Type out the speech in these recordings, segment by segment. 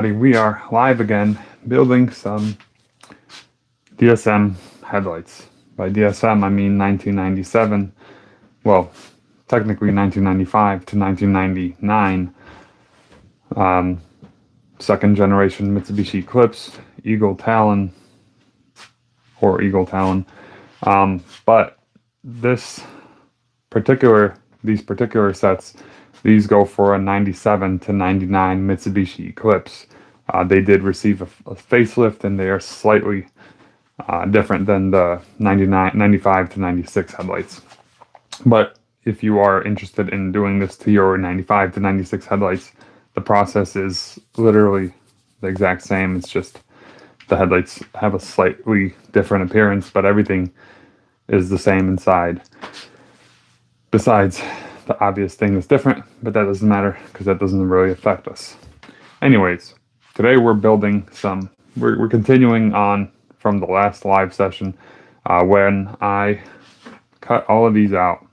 We are live again building some DSM headlights. By DSM, I mean 1997, well, technically 1995 to 1999. Second generation Mitsubishi Eclipse, Eagle Talon, or Eagle Talon. But these particular sets, these go for a 97 to 99 Mitsubishi Eclipse. They did receive a facelift, and they are slightly different than the 95 to 96 headlights. But if you are interested in doing this to your 95 to 96 headlights, the process is literally the exact same. It's just the headlights have a slightly different appearance, but everything is the same inside. Besides the obvious thing that's different, but that doesn't matter because that doesn't really affect us. Anyways, today we're building we're continuing on from the last live session when I cut all of these out.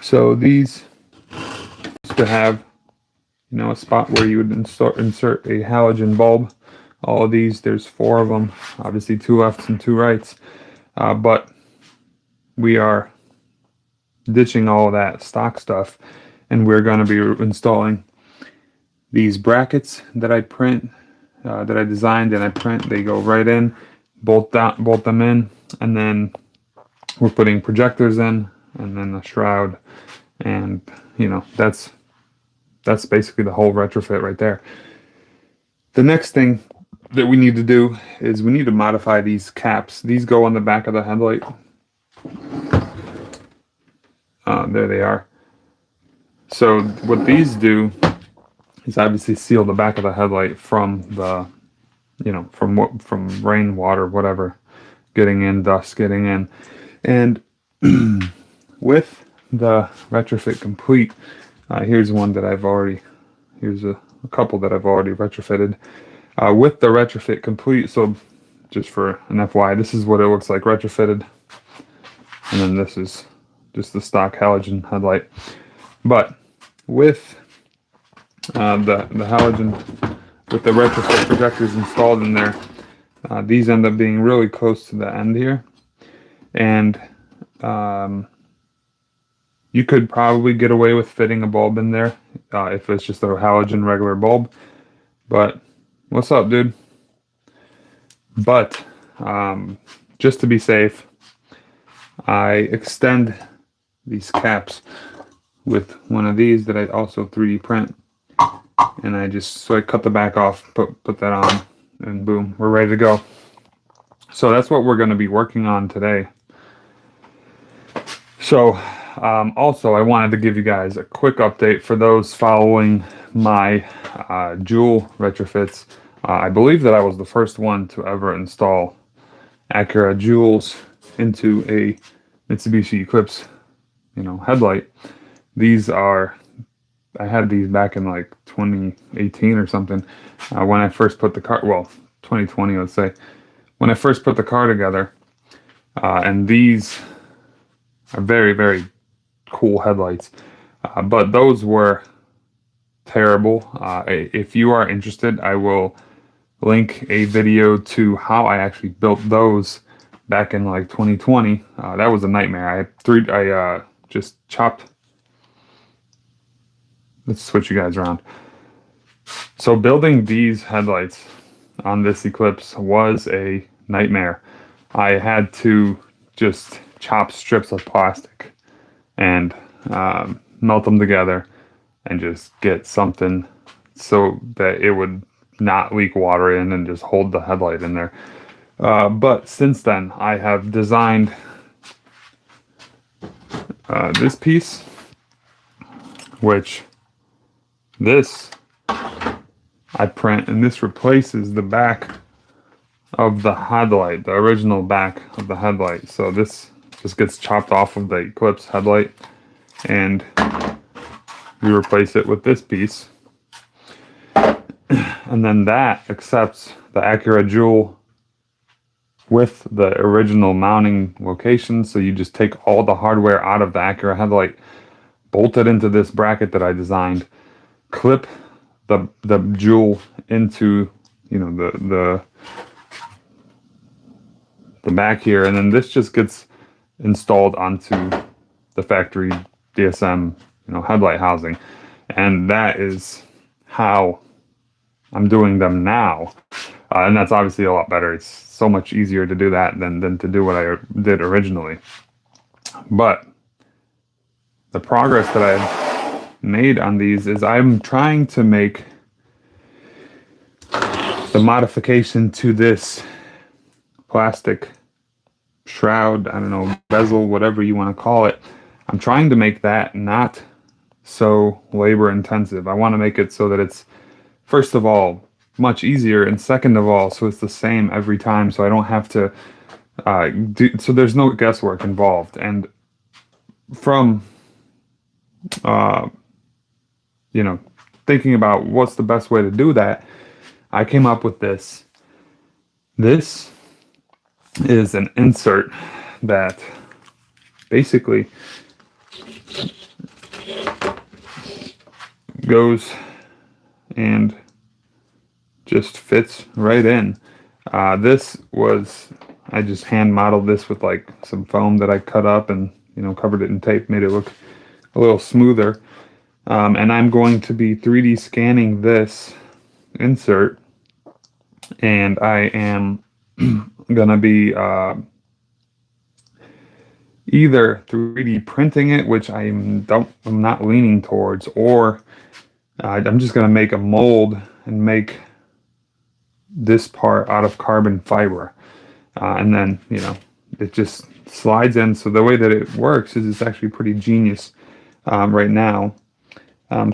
So these used to have, a spot where you would insert a halogen bulb. All of these, there's 4 of them, obviously 2 lefts and 2 rights, but we are ditching all of that stock stuff, and we're going to be installing these brackets that I print, that I designed and I print. They go right in, bolt them in, and then we're putting projectors in, and then a shroud, and that's basically the whole retrofit right there. The next thing that we need to do is we need to modify these caps. These go on the back of the headlight. There they are. So what these do is obviously seal the back of the headlight from the, from rain, water, whatever, getting in, dust getting in. And with the retrofit complete, here's one that here's a couple that I've already retrofitted. With the retrofit complete, so just for an FYI, this is what it looks like retrofitted. And then this is just the stock halogen headlight. But with the halogen, with the retrofit projectors installed in there, these end up being really close to the end here. And you could probably get away with fitting a bulb in there if it's just a halogen regular bulb. But what's up, dude? But just to be safe, I extend these caps with one of these that I also 3D print, and I cut the back off, put that on, and boom, we're ready to go. So that's what we're going to be working on today. So also, I wanted to give you guys a quick update for those following my Joule retrofits. I believe that I was the first one to ever install Acura Joules into a Mitsubishi Eclipse, headlight. I had these back in like 2018 or something, when I first put the car, 2020, let's say, when I first put the car together. And these are very, very cool headlights, but those were terrible. If you are interested, I will link a video to how I actually built those back in like 2020. That was a nightmare. I just chopped. Let's switch you guys around. So building these headlights on this Eclipse was a nightmare. I had to just chop strips of plastic and melt them together and just get something so that it would not leak water in and just hold the headlight in there. But since then, I have designed this piece, which this I print, and this replaces the back of the headlight, the original back of the headlight. So this just gets chopped off of the Eclipse headlight, and we replace it with this piece. And then that accepts the Acura Joule with the original mounting location. So you just take all the hardware out of the Acura headlight, bolt it into this bracket that I designed, clip the jewel into, you know, the back here, and then this just gets installed onto the factory DSM, you know, headlight housing, and that is how I'm doing them now. And that's obviously a lot better. It's so much easier to do that than to do what I did originally. But the progress that I've made on these is I'm trying to make the modification to this plastic shroud, I don't know, bezel, whatever you want to call it. I'm trying to make that not so labor intensive. I want to make it so that it's, first of all, much easier, and second of all, so it's the same every time, so I don't have to so there's no guesswork involved. And from you know, thinking about what's the best way to do that, I came up with this. This is an insert that basically goes and just fits right in. This was, I just hand modeled this with like some foam that I cut up and, you know, covered it in tape, made it look a little smoother. And I'm going to be 3D scanning this insert, and I am gonna be either 3D printing it, which I'm not leaning towards, or I'm just gonna make a mold and make this part out of carbon fiber, and then, you know, it just slides in. So the way that it works is it's actually pretty genius right now.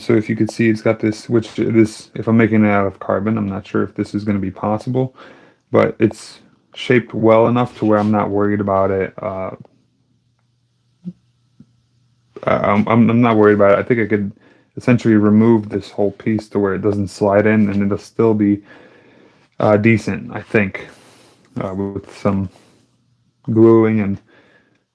So if you could see, it's got this, which this, if I'm making it out of carbon, I'm not sure if this is going to be possible, but it's shaped well enough to where I'm not worried about it. I'm not worried about it. I think I could essentially remove this whole piece to where it doesn't slide in, and it'll still be decent, I think, with some gluing and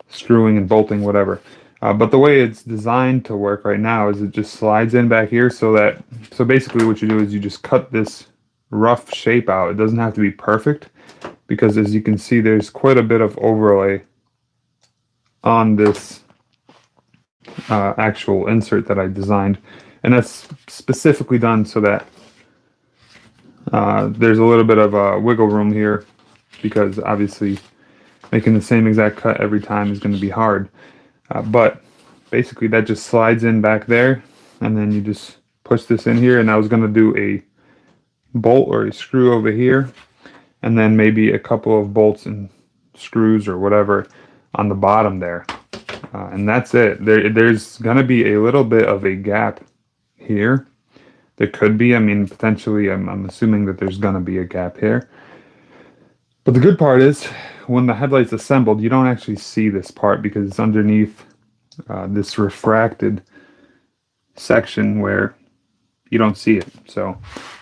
screwing and bolting, whatever. But the way it's designed to work right now is it just slides in back here, so basically what you do is you just cut this rough shape out. It doesn't have to be perfect, because as you can see, there's quite a bit of overlay on this actual insert that I designed, and that's specifically done so that there's a little bit of wiggle room here, because obviously making the same exact cut every time is going to be hard. But basically that just slides in back there, and then you just push this in here, and I was going to do a bolt or a screw over here, and then maybe a couple of bolts and screws or whatever on the bottom there. And that's it. There's going to be a little bit of a gap here. There could be, I mean, potentially, I'm assuming that there's going to be a gap here. But the good part is, when the headlight's assembled, you don't actually see this part, because it's underneath this refracted section where you don't see it. So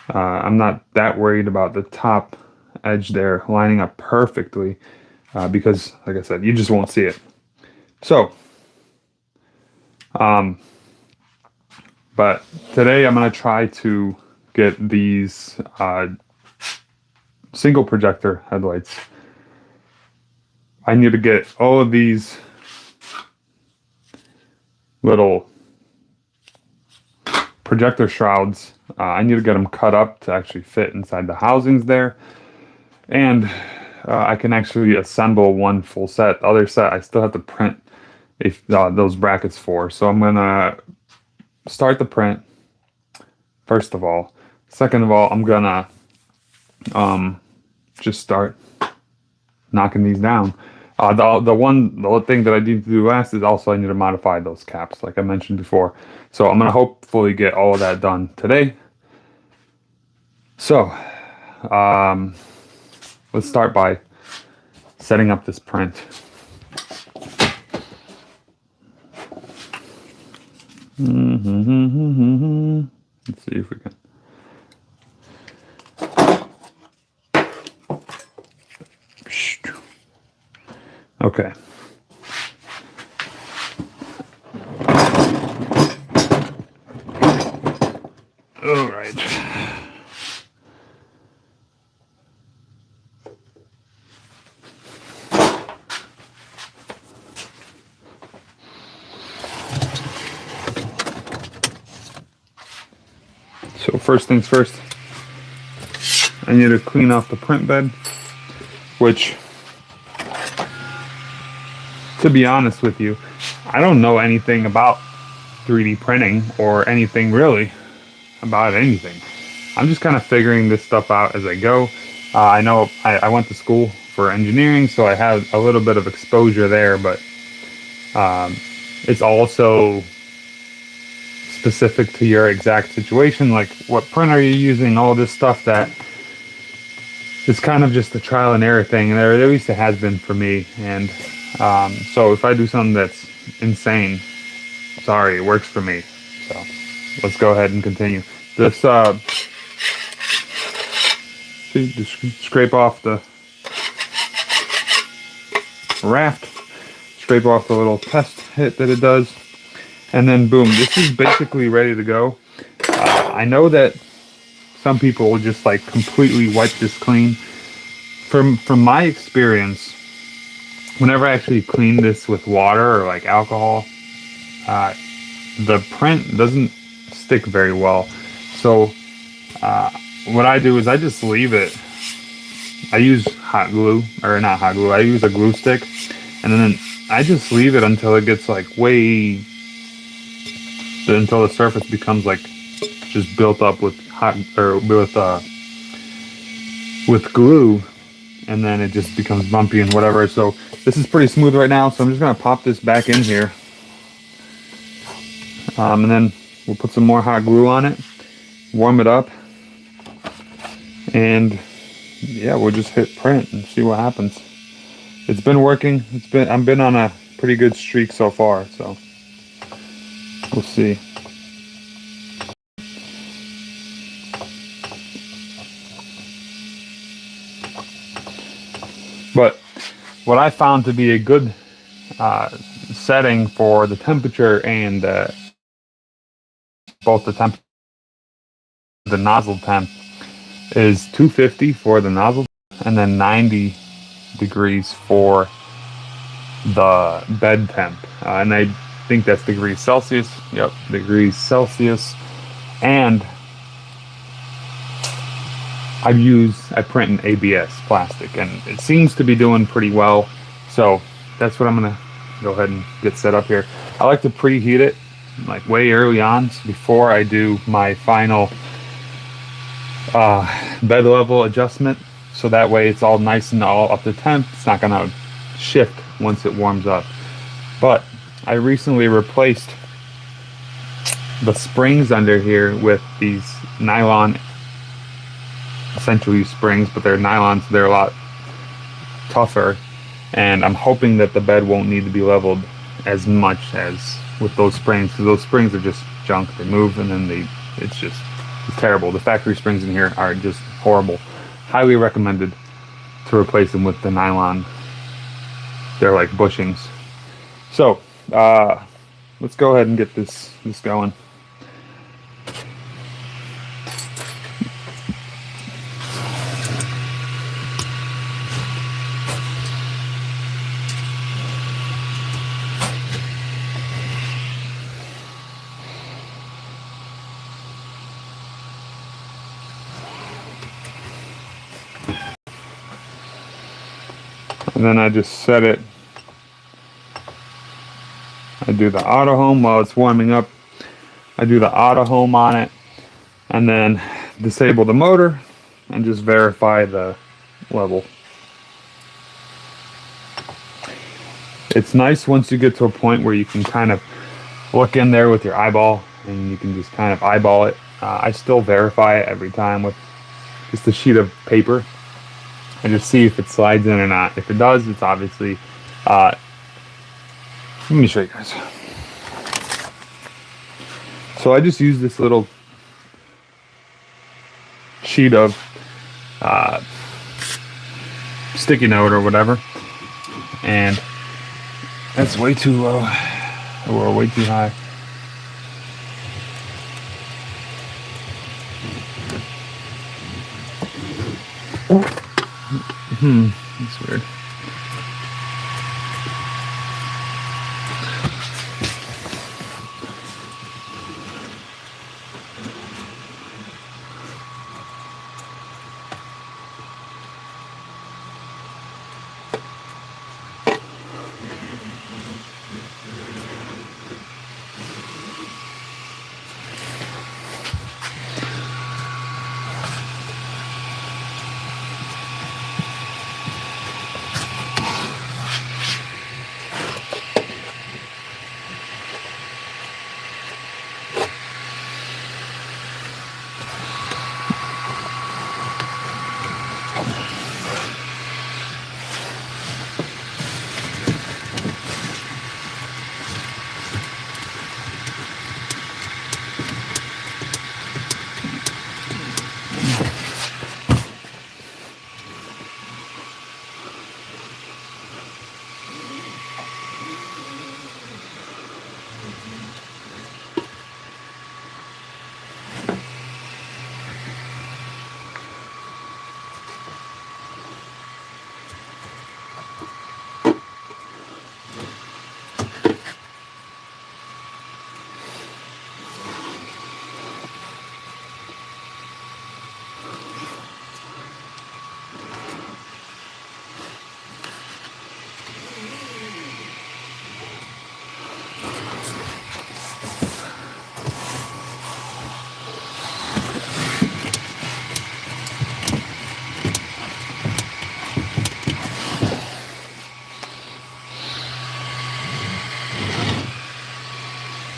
I'm not that worried about the top edge there lining up perfectly, because, like I said, you just won't see it. So, but today I'm going to try to get these single projector headlights. I need to get all of these little projector shrouds. I need to get them cut up to actually fit inside the housings there. And I can actually assemble one full set. The other set I still have to print those brackets for. So I'm going to start the print, first of all. Second of all, I'm going to just start knocking these down. The thing that I need to do last is also I need to modify those caps, like I mentioned before. So I'm going to hopefully get all of that done today. So let's start by setting up this print. Let's see if we can. Okay. All right. edge. So first things first, I need to clean off the print bed, which, to be honest with you, I don't know anything about 3D printing or anything really about anything. I'm just kind of figuring this stuff out as I go. I know I went to school for engineering, so I have a little bit of exposure there, but it's also specific to your exact situation, like what printer you're using, all this stuff that it's kind of just a trial and error thing, and at least it has been for me. And so if I do something that's insane, sorry, it works for me. So let's go ahead and continue. This see, just scrape off the raft, scrape off the little test hit that it does, and then boom, this is basically ready to go. I know that some people will just like completely wipe this clean. From my experience, whenever I actually clean this with water or like alcohol, the print doesn't stick very well. So what I do is I just leave it. I use hot glue, or not hot glue, I use a glue stick, and then I just leave it until it gets like until the surface becomes like just built up with with glue, and then it just becomes bumpy and whatever. So this is pretty smooth right now, so I'm just gonna pop this back in here, and then we'll put some more hot glue on it, warm it up, and yeah, we'll just hit print and see what happens. It's been working. I've been on a pretty good streak so far, so we'll see. But what I found to be a good setting for the temperature and both the nozzle temp is 250 for the nozzle, and then 90 degrees for the bed temp. And I think that's degrees Celsius. Yep, degrees Celsius. And I print in ABS plastic, and it seems to be doing pretty well. So that's what I'm gonna go ahead and get set up here. I like to preheat it like way early on, so before I do my final bed level adjustment, so that way it's all nice and all up to temp. It's not gonna shift once it warms up. But I recently replaced the springs under here with these nylon essential use springs, but they're nylon, so they're a lot tougher, and I'm hoping that the bed won't need to be leveled as much as with those springs, because those springs are just junk. They move, and then it's terrible. The factory springs in here are just horrible. Highly recommended to replace them with the nylon. They're like bushings. So let's go ahead and get this going. And then I just set it. I do the auto home while it's warming up. I do the auto home on it, and then disable the motor and just verify the level. It's nice once you get to a point where you can kind of look in there with your eyeball, and you can just kind of eyeball it. I still verify it every time with just a sheet of paper and just see if it slides in or not. If it does, it's obviously let me show you guys. So I just use this little sheet of sticky note or whatever, and that's way too low or way too high. That's weird.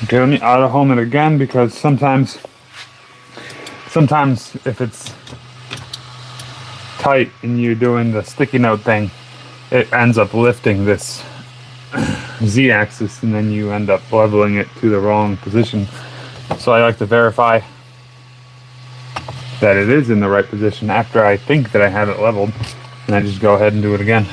Okay, let me auto home it again, because sometimes if it's tight and you're doing the sticky note thing, it ends up lifting this Z-axis and then you end up leveling it to the wrong position. So I like to verify that it is in the right position after I think that I have it leveled, and I just go ahead and do it again.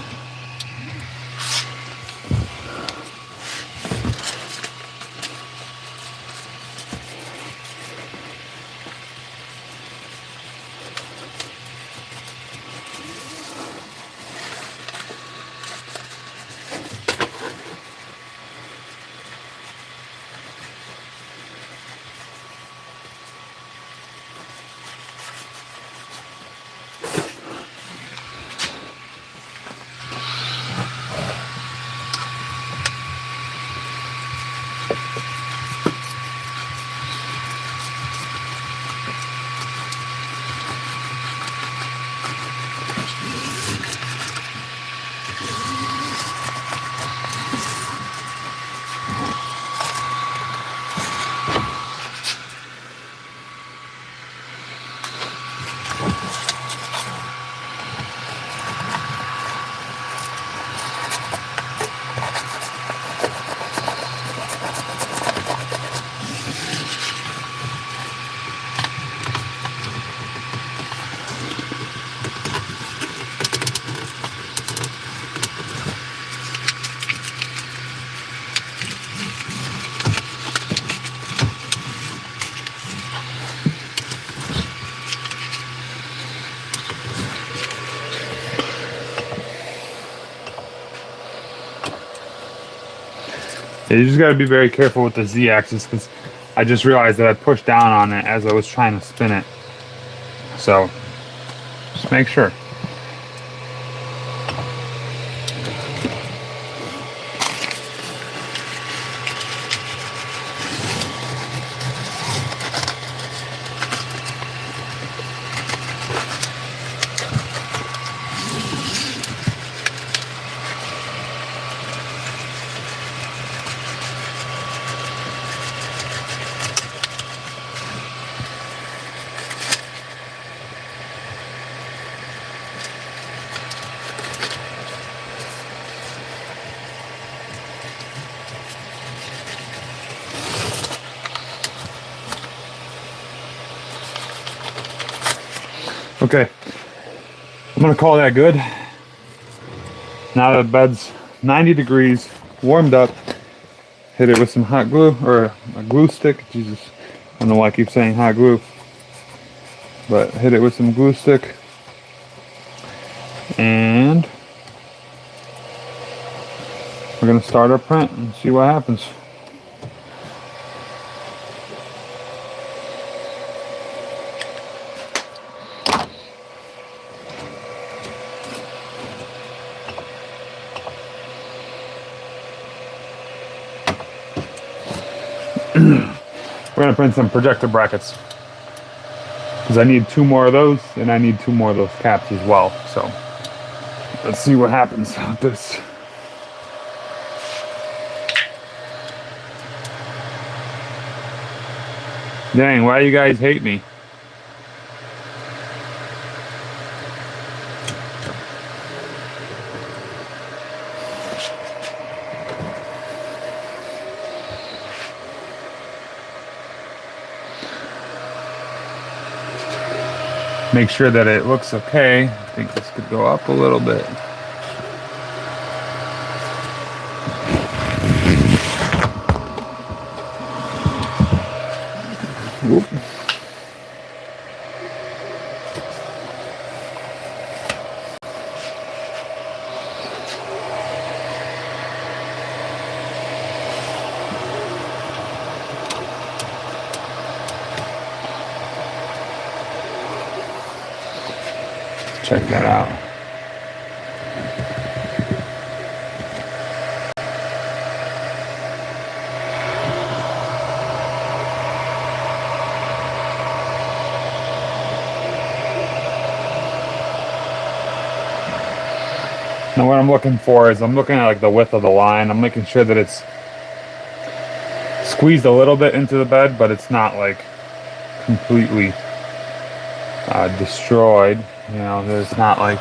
You just got to be very careful with the Z-axis, because I just realized that I pushed down on it as I was trying to spin it. So just make sure. Okay, I'm gonna call that good. Now that the bed's 90 degrees, warmed up, hit it with some hot glue, or a glue stick. Jesus, I don't know why I keep saying hot glue. But hit it with some glue stick. And we're going to start our print and see what happens. We're going to print some projector brackets because I need 2 more of those and I need 2 more of those caps as well. So let's see what happens with this. Dang, why you guys hate me? Make sure that it looks okay. I think this could go up a little bit. Whoop. Check that out. Now what I'm looking for is I'm looking at like the width of the line. I'm making sure that it's squeezed a little bit into the bed, but it's not like completely destroyed. You know, it's not like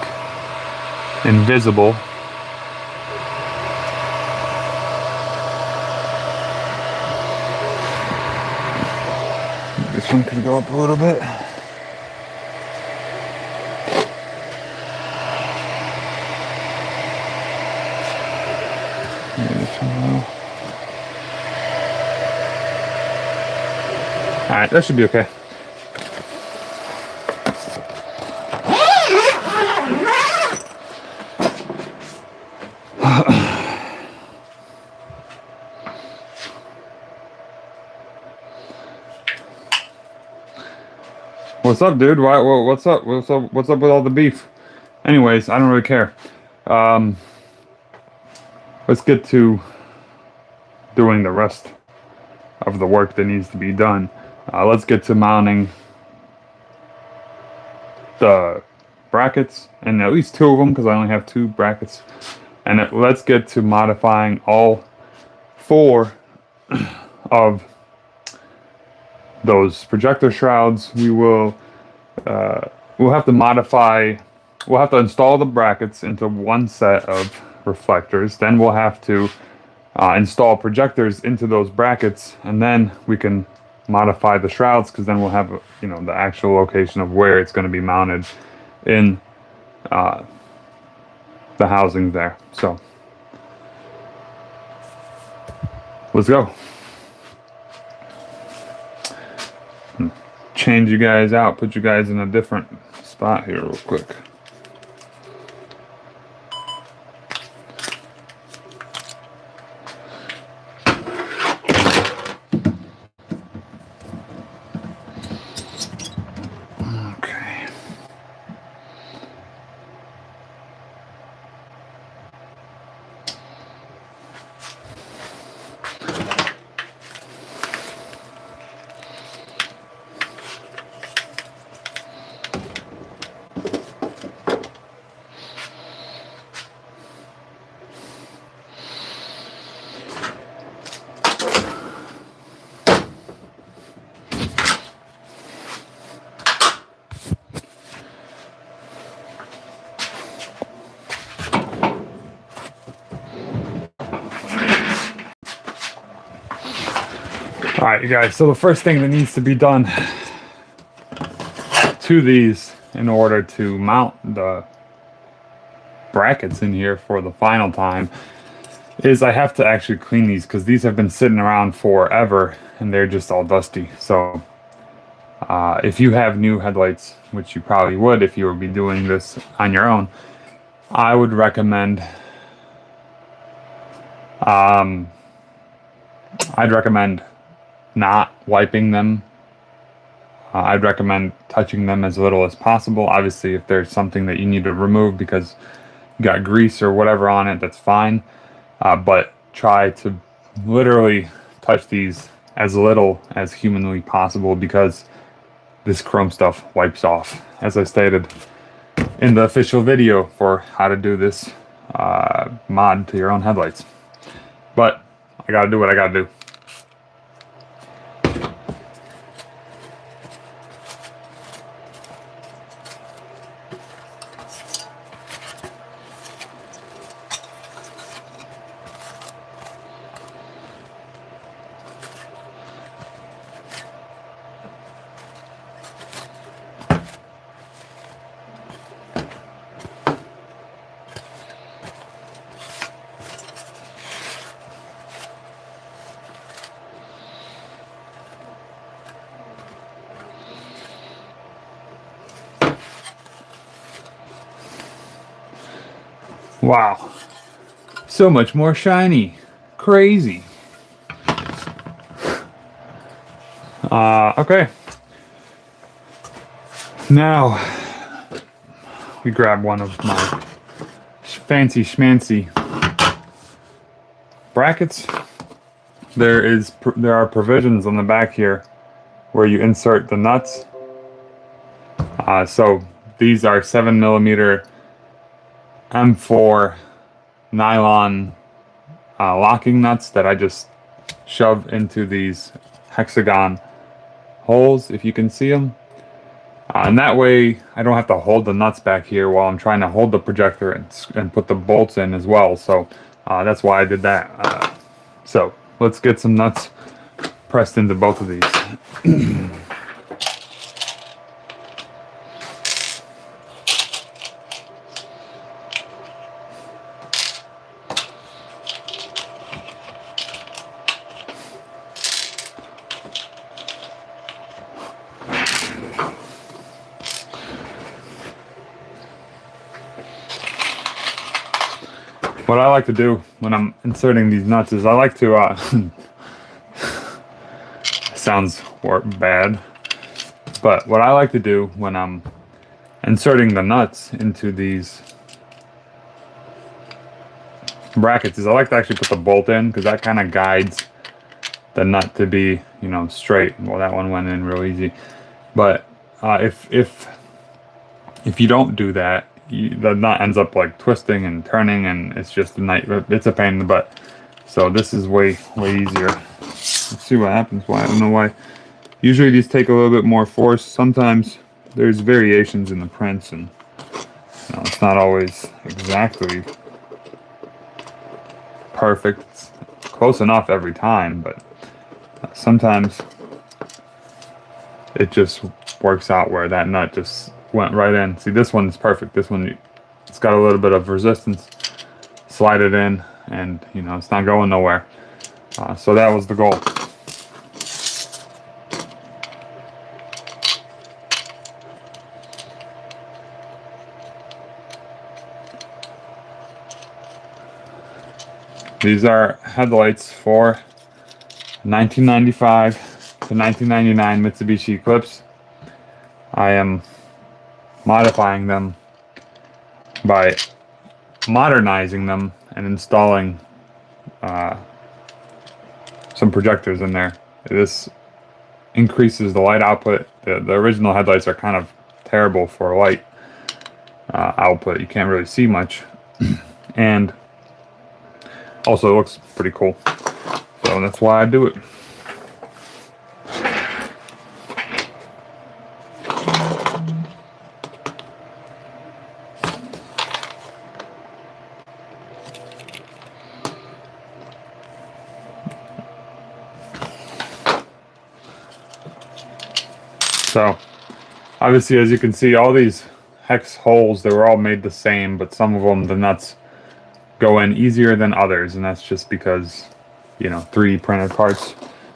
invisible. This one could go up a little bit. Alright, that should be okay. What's up, dude? What's up? What's up with all the beef? Anyways, I don't really care. Let's get to doing the rest of the work that needs to be done. Let's get to mounting the brackets, and at least 2 of them, because I only have 2 brackets. And let's get to modifying all 4 of those projector shrouds. We'll have to modify. We'll have to install the brackets into 1 set of reflectors. Then we'll have to install projectors into those brackets, and then we can modify the shrouds, because then we'll have, you know, the actual location of where it's going to be mounted in the housing there. So let's go. Change you guys out, put you guys in a different spot here real quick. Okay. Alright, you guys, so the first thing that needs to be done to these in order to mount the brackets in here for the final time is I have to actually clean these, because these have been sitting around forever and they're just all dusty. So if you have new headlights, which you probably would if you would be doing this on your own, I would recommend, I'd recommend not wiping them. I'd recommend touching them as little as possible. Obviously, if there's something that you need to remove because you got grease or whatever on it, that's fine. But try to literally touch these as little as humanly possible, because this chrome stuff wipes off, as I stated in the official video for how to do this mod to your own headlights. But I gotta do what I gotta do. Wow, so much more shiny. Crazy. Okay. Now, we grab one of my fancy schmancy brackets. There are provisions on the back here where you insert the nuts. So these are 7mm M4 nylon locking nuts that I just shove into these hexagon holes, if you can see them. And that way I don't have to hold the nuts back here while I'm trying to hold the projector and put the bolts in as well. So that's why I did that. So let's get some nuts pressed into both of these. What I like to do when I'm inserting these nuts is I like to, sounds bad, but what I like to do when I'm inserting the nuts into these brackets is I like to actually put the bolt in, because that kind of guides the nut to be, you know, straight. Well, that one went in real easy, but if you don't do that, the nut ends up like twisting and turning, and it's just it's a pain in the butt. So this is way easier. Let's see what happens. I don't know why. Usually these take a little bit more force. Sometimes there's variations in the prints, and you know, it's not always exactly perfect. It's close enough every time, but sometimes it just works out where that nut just went right in. See, this one's perfect. This one, it's got a little bit of resistance. Slide it in, and you know, it's not going nowhere. So that was the goal. These are headlights for 1995 to 1999 Mitsubishi Eclipse. I am modifying them by modernizing them and installing some projectors in there. This increases the light output. The original headlights are kind of terrible for light output. You can't really see much, and also it looks pretty cool. So that's why I do it. So obviously, as you can see, all these hex holes, they were all made the same, but some of them, the nuts go in easier than others, and that's just because, you know, 3D printed parts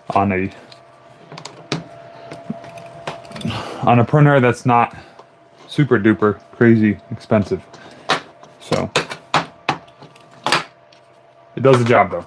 on a printer that's not super duper crazy expensive. So it does the job though.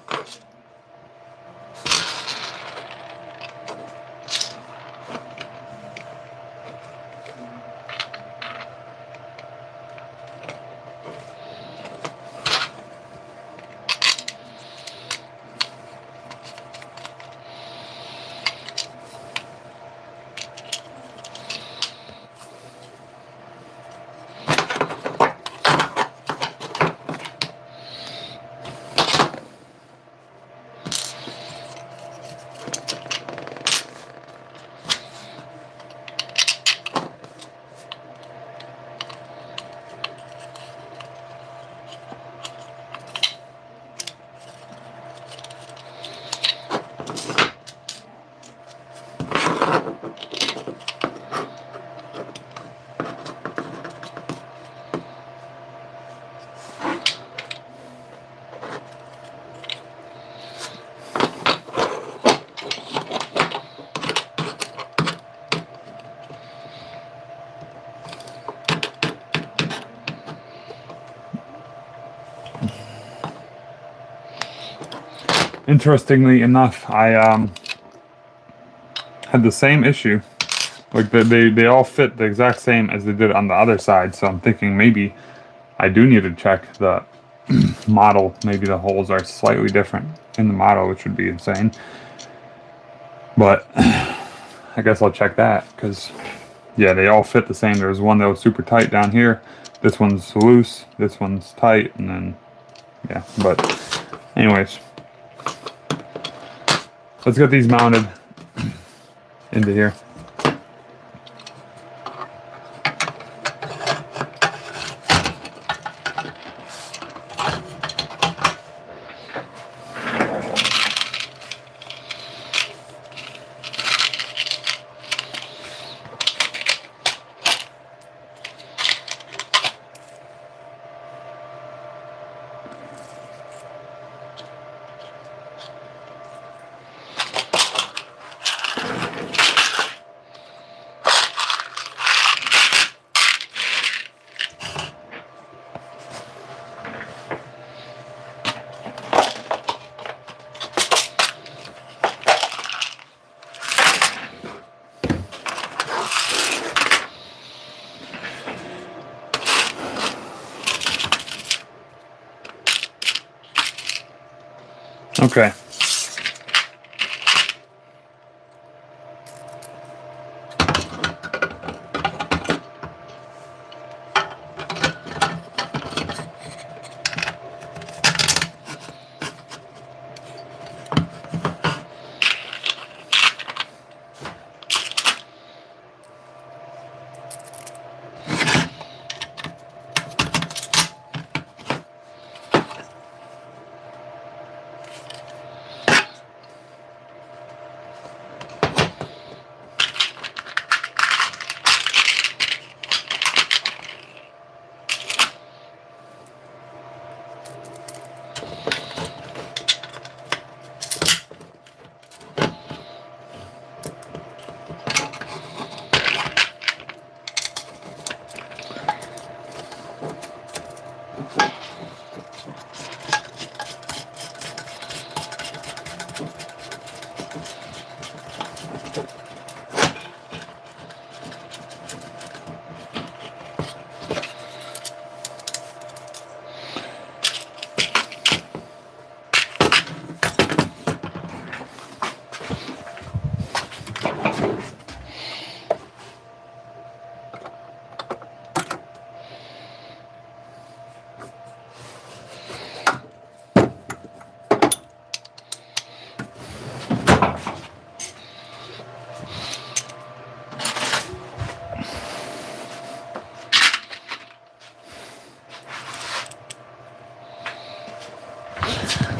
Interestingly enough, I had the same issue. Like they all fit the exact same as they did on the other side. So I'm thinking maybe I do need to check the model. Maybe the holes are slightly different in the model, which would be insane. But I guess I'll check that because, yeah, they all fit the same. There was one that was super tight down here. This one's loose. This one's tight. And then, yeah. But anyways, let's get these mounted into here. Okay.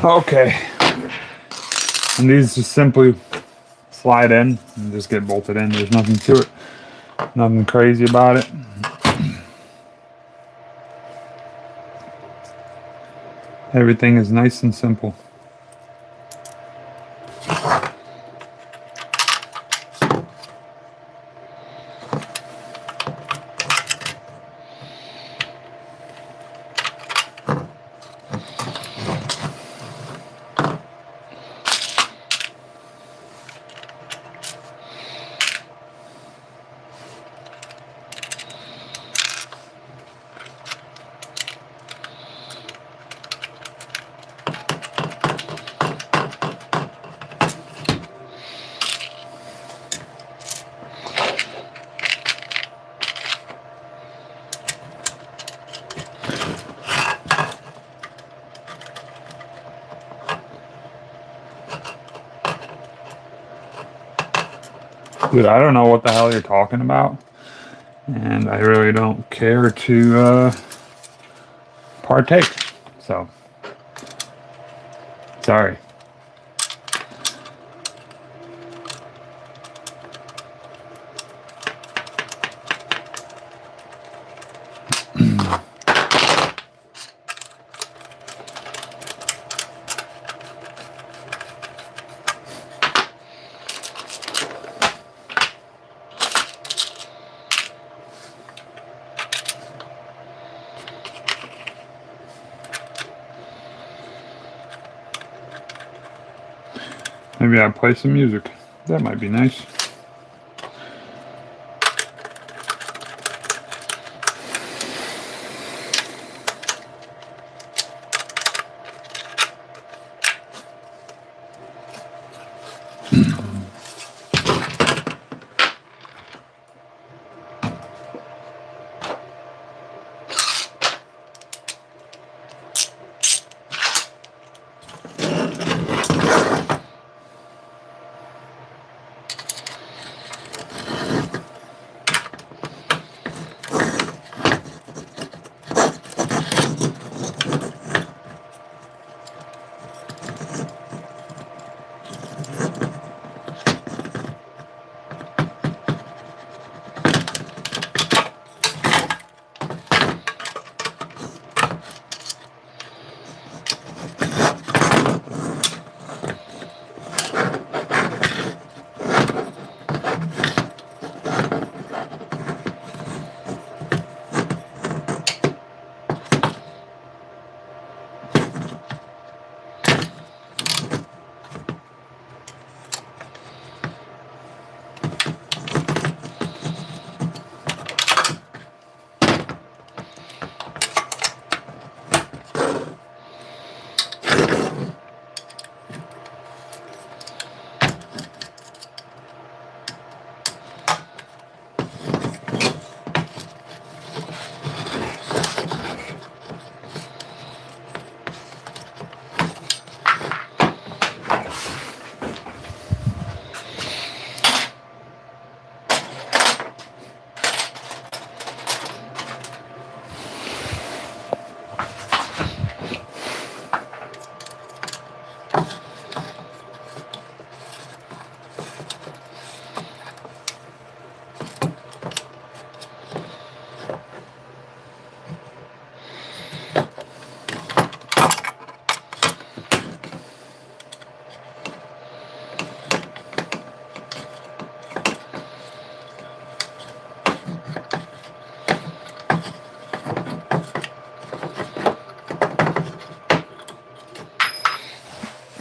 Okay. And these just simply slide in and just get bolted in. There's nothing to it. Nothing crazy about it. Everything is nice and simple. Dude, I don't know what the hell you're talking about, and I really don't care to partake. So, sorry. Maybe I'll play some music. That might be nice.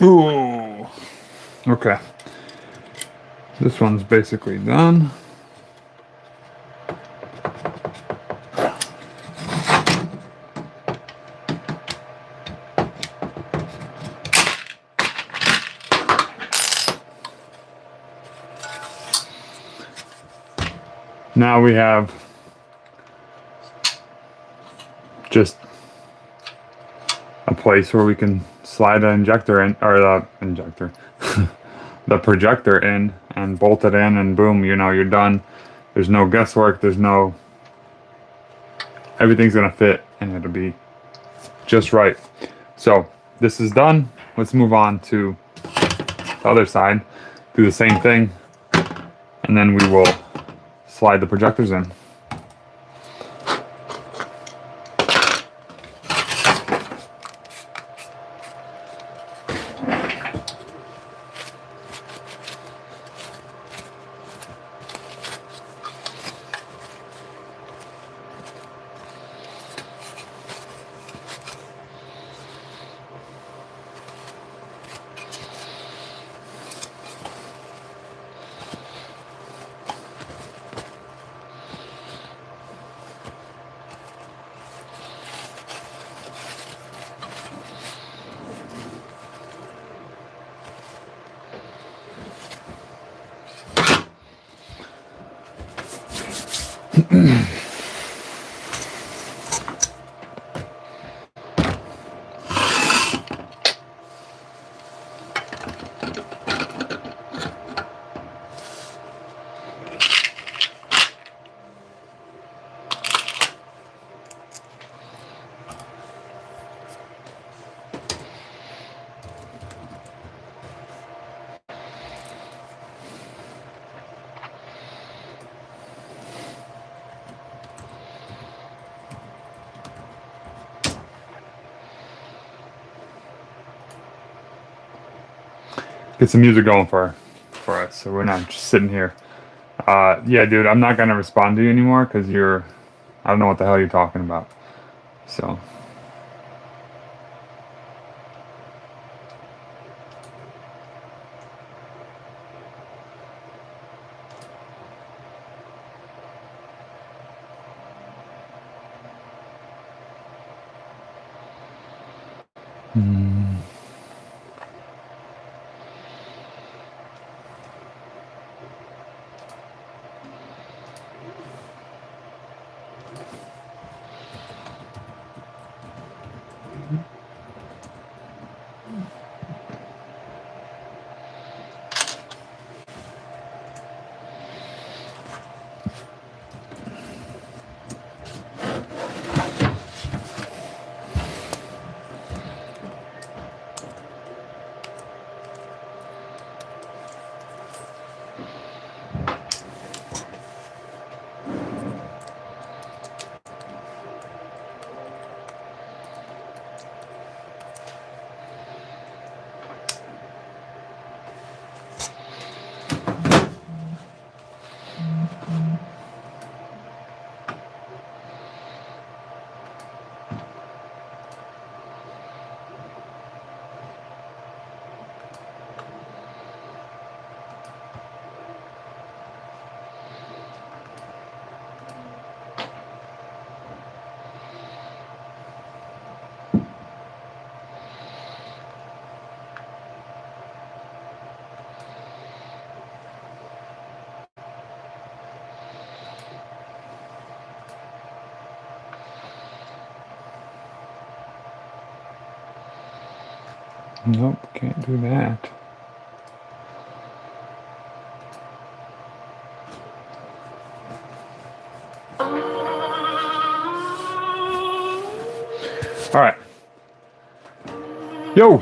Ooh. Okay. This one's basically done. Now we have just a place where we can slide the injector in, or the injector, the projector in, and bolt it in, and boom, you know, you're done. There's no guesswork, everything's gonna fit, and it'll be just right. So this is done. Let's move on to the other side, do the same thing, and then we will slide the projectors in. get some music going for us, so we're not just sitting here. Yeah, dude, I'm not gonna respond to you anymore because I don't know what the hell you're talking about. So. Nope, can't do that. All right. Yo.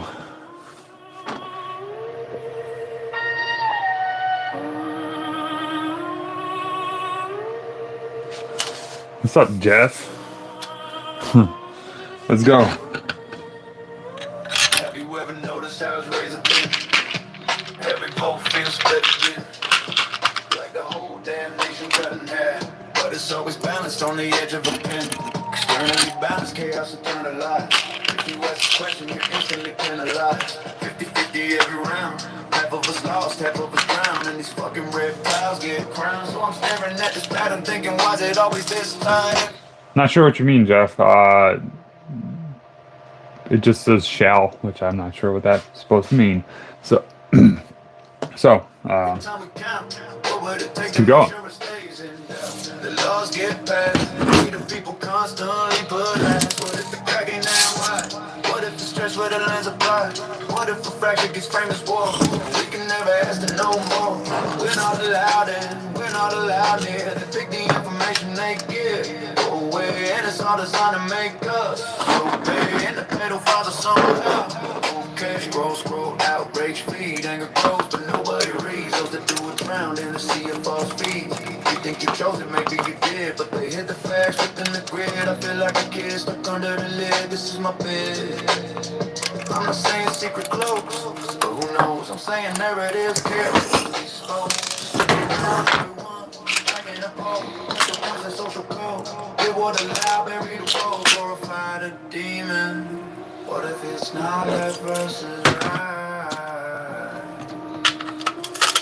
What's up, Jeff? Let's go. Have you ever noticed how it's razor thin? Every pole feels split again. Like the whole damn nation cut in half. But it's always balanced on the edge of a pin. Externally balanced, chaos internalized. If you ask a question, you're instantly penalized. 50-50 every round. Half of us lost, half of us drowned. And these fucking red clouds get crowned. So I'm staring at this pattern thinking, why's it always this time? Not sure what you mean, Jeff. It just says shall, which I'm not sure what that's supposed to mean. So, let's keep going. The laws get passed. We the people constantly put last. What if the crack ain't that wide? What if the stretch where the lines apply? What if a fracture gets framed as war? We can never ask to know more. We're not allowed in, we're not allowed here. They pick the information they give away, and it's all designed to make us obey. And the pedophiles are somehow okay. Scroll, outrage, feed, anger grows, but nobody reads. Those that do it drowned in the sea of false feeds. You think you chose it, maybe you did, but they hit the flash within the grid. I feel like a kid stuck under the lid. This is my bed. I'm not saying secret cloaks, but who knows? I'm saying narratives carefully exposed. Just to be around everyone, like in a pole. The ones in social code, they would allow, bury the road, glorify the demon. What if it's not left versus right?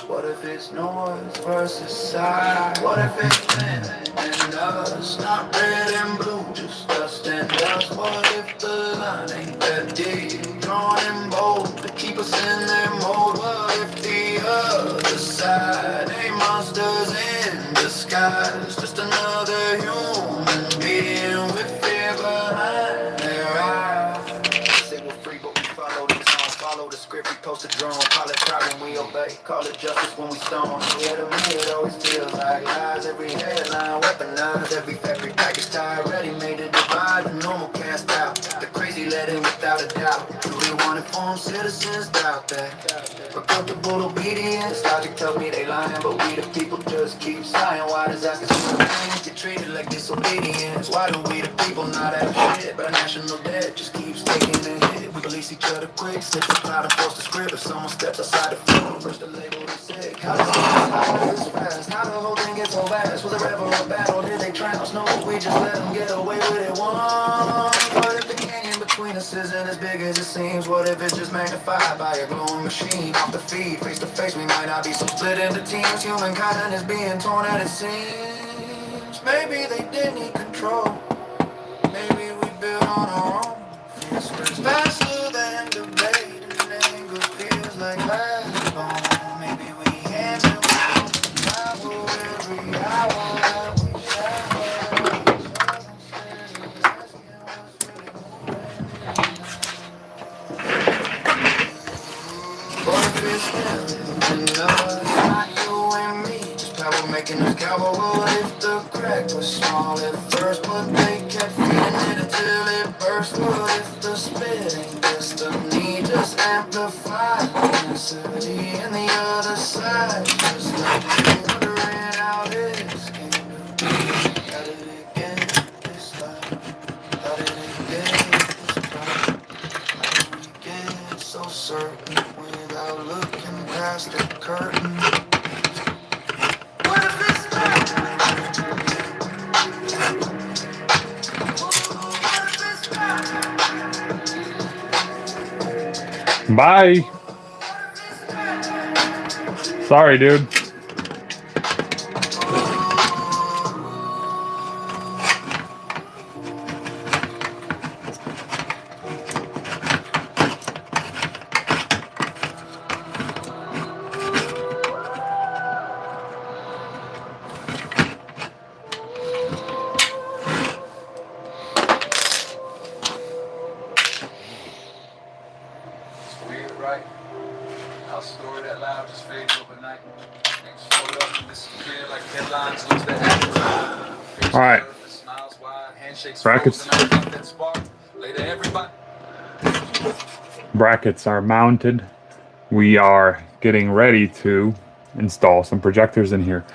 What if it's north versus side? What if it's thin and us, not red and blue, just dust and dust? What if the line ain't that deep, drawn in bold to keep us in their mode? What if the other side ain't monsters in disguise, just another human being with fear behind their eyes? Say we're free, but we follow the tone, follow the script, we post a drone, call it pride when we obey, call it justice when we stone. Yeah, to me it always feels like lies, every headline weaponized, every package tied, ready made to divide, the normal cast out, the crazy let in without a doubt. Do we want uninformed citizens doubt that. Acceptable obedience, logic tells me they lying, but we the people just keep sighing. Why does that things get treated like disobedience? Why do we the people not have shit, but our national debt just keeps taking a hit? We police each other quick, snitch the cloud and force the script. If someone steps outside the film, first the label is sick. How does this fast? How the whole thing get so fast? Was there ever a battle? Did they trounce? No, we just let them get away with it once. But if the canyon between us isn't as big as it seems, what if it's just magnified by a glowing machine? Off the feed, face to face, we might not be so split into teams. Humankind is being torn at its seams. Maybe they did need control. Maybe we built on our own. Fear spreads faster than debate, and anger feels like backbone. Maybe we handle travel every hour that we making us cowboy. What if the crack was small at first, but they kept feeding it until it burst? What if the spit ain't destiny, just amplified density, and the other side just like wondering how this came to be? How did it get this time? How did it get this far? How did we get so certain without looking past the curtain? Bye. Sorry, dude. Right. Our story that loud just fades overnight. Things float up and disappear like headlines lose their appetite. All right. Smiles wide, handshakes Brackets. that spark. Later, everybody. Brackets are mounted. We are getting ready to install some projectors in here.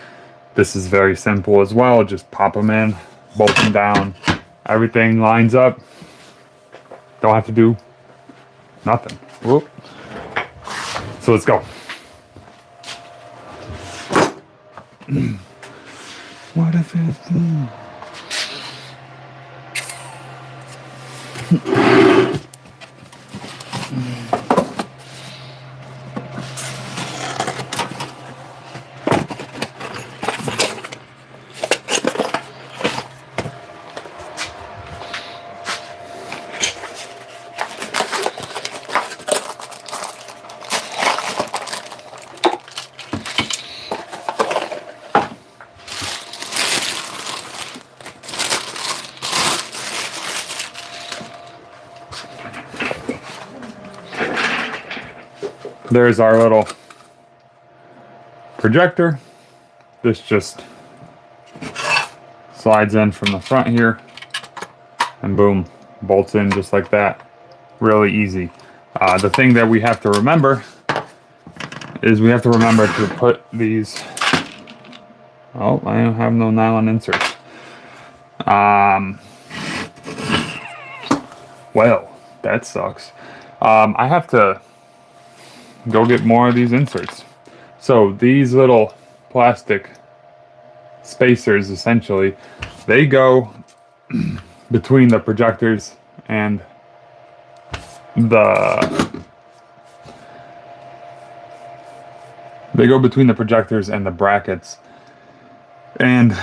This is very simple as well. Just pop them in, bolt them down. Everything lines up. Don't have to do nothing. Whoop. So let's go. What if it's... There's our little projector. This just slides in from the front here and boom, bolts in just like that. Really easy. The thing that we have to remember is we have to remember to put these... Oh, I don't have no nylon inserts. Well, that sucks. I have to go get more of these inserts. So these little plastic spacers, essentially, they go between the projectors and the brackets, and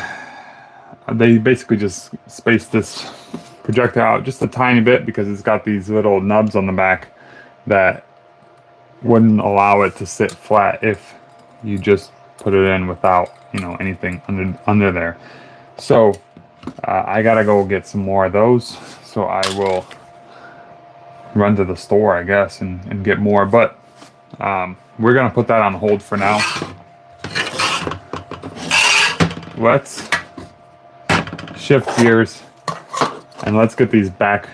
they basically just space this projector out just a tiny bit because it's got these little nubs on the back that wouldn't allow it to sit flat if you just put it in without, you know, anything under there. So I gotta go get some more of those, so I will run to the store, I guess, and get more, but we're gonna put that on hold for now. Let's shift gears and let's get these back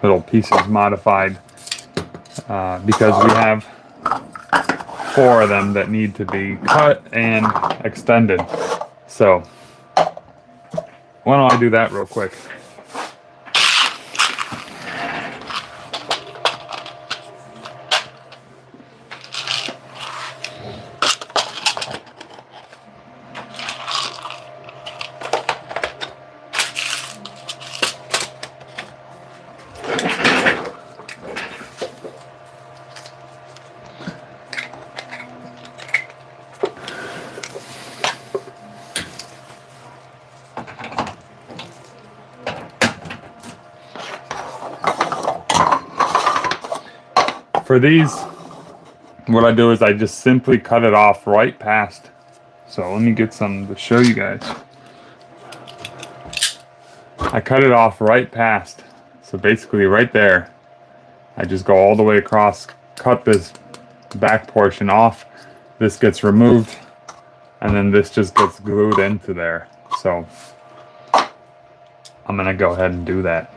little pieces modified because we have 4 of them that need to be cut and extended. So why don't I do that real quick? For these, what I do is I just simply cut it off right past. So let me get some to show you guys. I cut it off right past. So basically right there, I just go all the way across, cut this back portion off. This gets removed, and then this just gets glued into there. So I'm gonna go ahead and do that.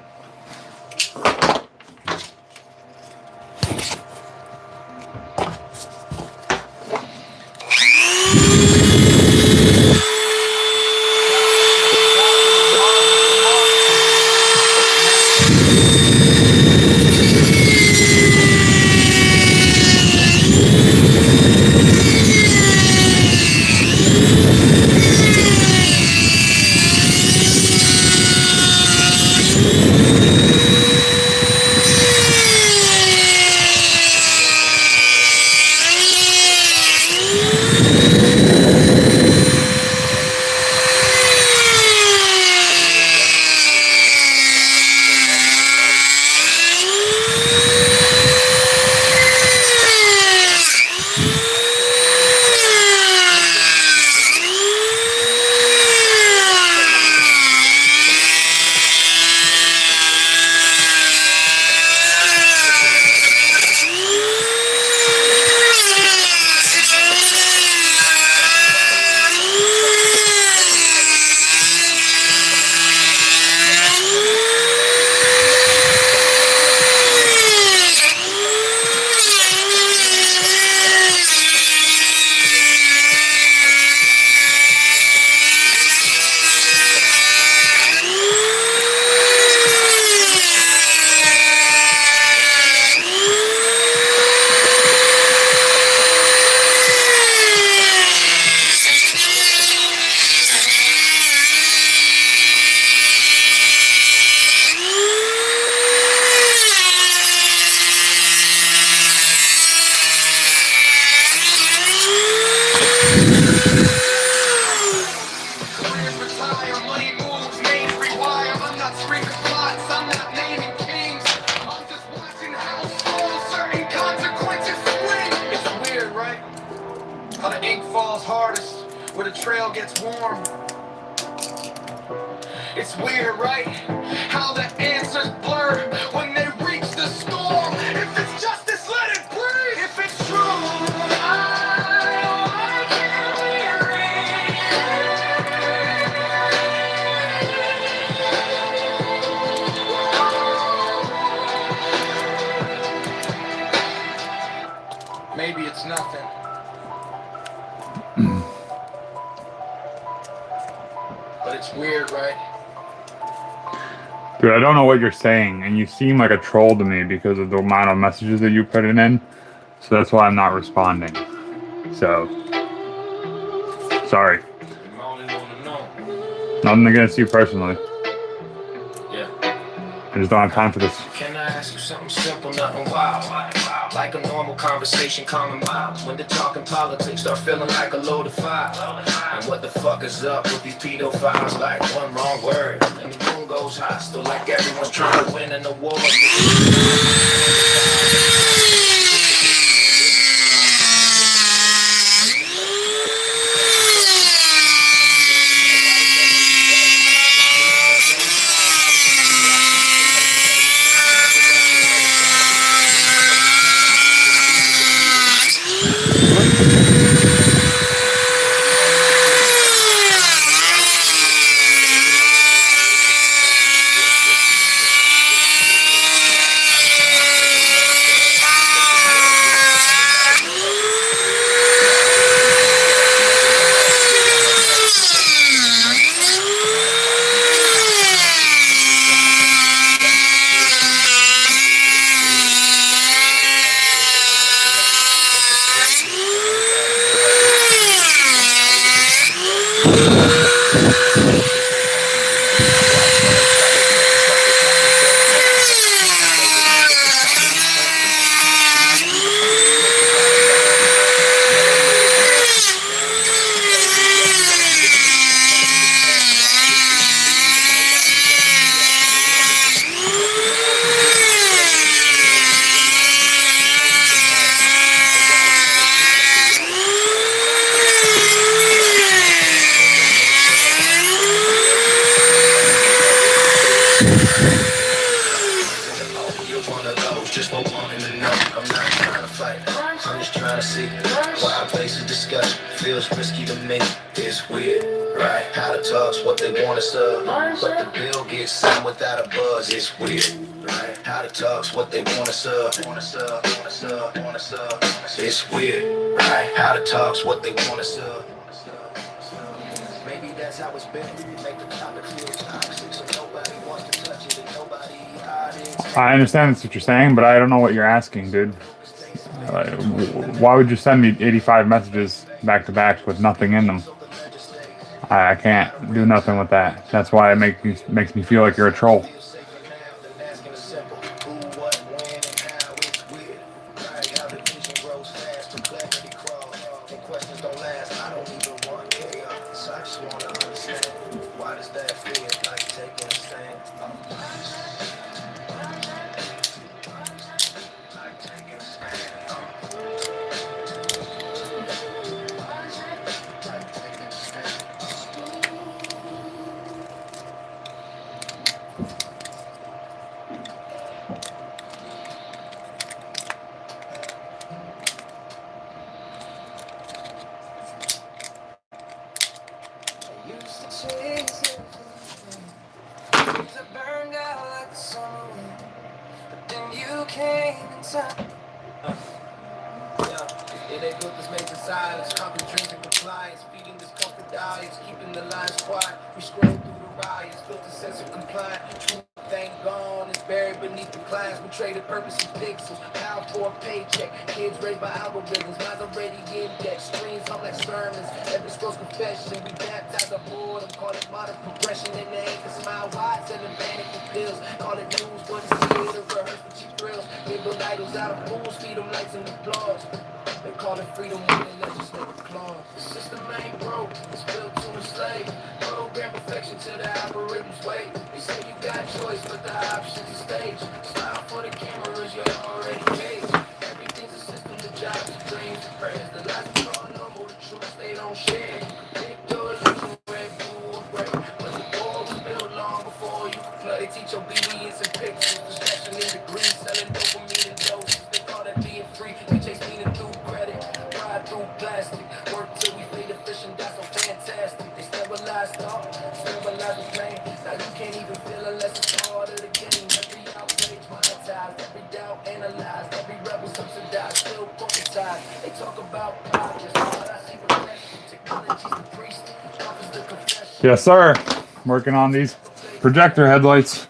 How the ink falls hardest, where the trail gets warm. It's weird, right? How the answers blur when they reach the storm. If it's justice, let it breathe. If it's true, I can maybe it's nothing. But it's weird, right? Dude, I don't know what you're saying, and you seem like a troll to me because of the amount of messages that you put in. So that's why I'm not responding. So, sorry. You only wanna know. Nothing against you personally. Yeah. I just don't have time for this. Can I ask you something simple, nothing wild? Like a normal conversation, common miles. When they're talking politics, start feeling like a load of files. And what the fuck is up with these pedophiles? Like one wrong word, and the room goes hostile. Like everyone's trying to win an award. me, it's weird, right? How the talks, what they want us to, but the bill gets signed without a buzz, it's weird, right? How the talks, what they want us to, it's weird, right? How the talks, what they want us to. Maybe that's how it's been. Make the topic feel toxic, so nobody wants to touch it and nobody I understand that's what you're saying, but I don't know what you're asking, dude. Why would you send me 85 messages back to back with nothing in them? I can't do nothing with that. That's why it makes me feel like you're a troll. Yeah, they built this major silence, comping drinks and compliance, feeding this comfort diets, keeping the lines quiet. We scroll through the riots, built a sense of compliance. Truth ain't gone, it's buried beneath the class. We traded purpose and pixels, power for a paycheck. Kids raised by algorithms, minds already in debt. Screens hung like sermons, every scroll's confession. We baptize our boredom, call it modern progression. And they ain't the smile wide, selling panic for pills. Call it news, but it's theater, rehearse for cheap thrills. They build idols out of fools, feed them lights and applause. They call it freedom when they legislate the clause. The system ain't broke, it's built to enslave. Program perfection to the algorithm's way. They say you got choice, but the option's a stage. Smile for the cameras, you're already caged. Everything's a system, the jobs, the dreams, the prayers. The lies are all normal, the truths they don't share. Big door illusion, red, blue, or gray. But the war was built long before you could play. They teach obedience and pictures, distraction in degrees, selling dopamine and doses. They call that being free. They chase meaning through credit, ride through plastic. Work till we fade efficient, that's so fantastic. They sterilize thought, sterilize the brain. Now you can't even feel unless it's part of the game. Every outrage monetized, every doubt analyzed, every rebel subsidized, still corporatized. They talk about progress, but I see regression. Technology's the priest, offers the confession. Yes, sir. Working on these projector headlights.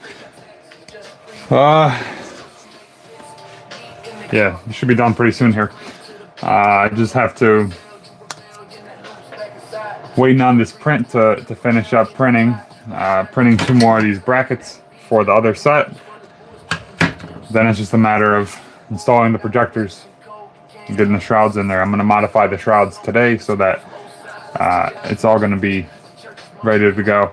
Yeah, it should be done pretty soon here. I just have to waiting on this print to finish up printing. Printing 2 more of these brackets for the other set. Then it's just a matter of installing the projectors and getting the shrouds in there. I'm going to modify the shrouds today so that it's all going to be ready to go.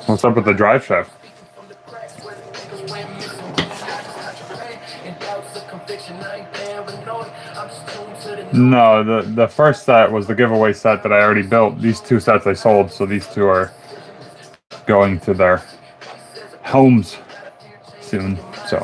What's up with the drive shaft? No, the first set was the giveaway set that I already built. These 2 sets I sold, so these 2 are going to their homes soon. So.